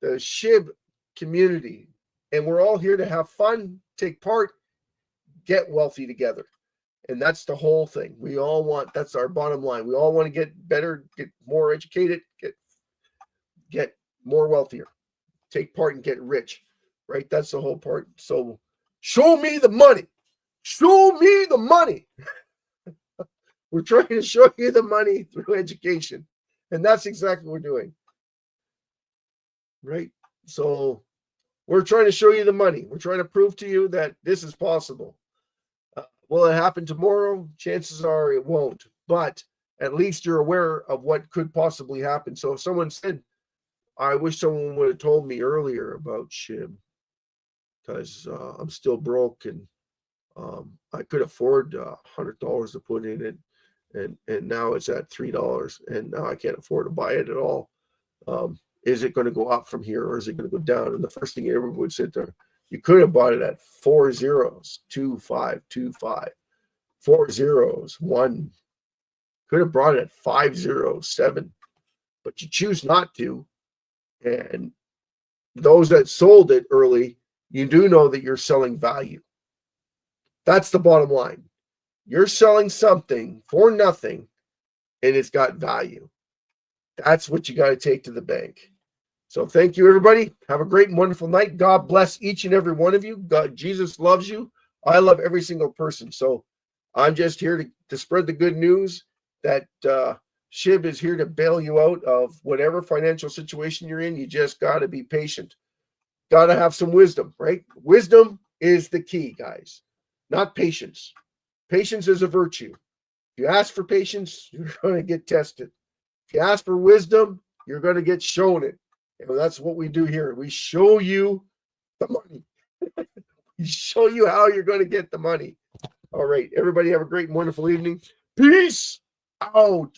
The SHIB community, and we're all here to have fun, take part, get wealthy together. And that's the whole thing. We all want, that's our bottom line. We all want to get better, get more educated, get more wealthier, take part and get rich, right? That's the whole part. So show me the money. Show me the money. We're trying to show you the money through education. And that's exactly what we're doing. Right? So we're trying to show you the money. We're trying to prove to you that this is possible. Will it happen tomorrow? Chances are it won't. But at least you're aware of what could possibly happen. So if someone said, I wish someone would have told me earlier about SHIB, because I'm still broke and I could afford $100 to put in it, and now it's at $3, and now I can't afford to buy it at all. Is it going to go up from here, or is it going to go down? And the first thing everyone would sit there, you could have bought it at 4 zeros, 2525, 4 zeros, 1. Could have brought it at 5 zeros, 7, but you choose not to. And those that sold it early, you do know that you're selling value. That's the bottom line. You're selling something for nothing, and it's got value. That's what you got to take to the bank. So thank you, everybody. Have a great and wonderful night. God bless each and every one of you. God, Jesus loves you. I love every single person. So I'm just here to spread the good news that SHIB is here to bail you out of whatever financial situation you're in. You just got to be patient. Got to have some wisdom, right? Wisdom is the key, guys, not patience. Patience is a virtue. If you ask for patience, you're going to get tested. If you ask for wisdom, you're going to get shown it. And that's what we do here. We show you the money. We show you how you're going to get the money. All right. Everybody have a great and wonderful evening. Peace out.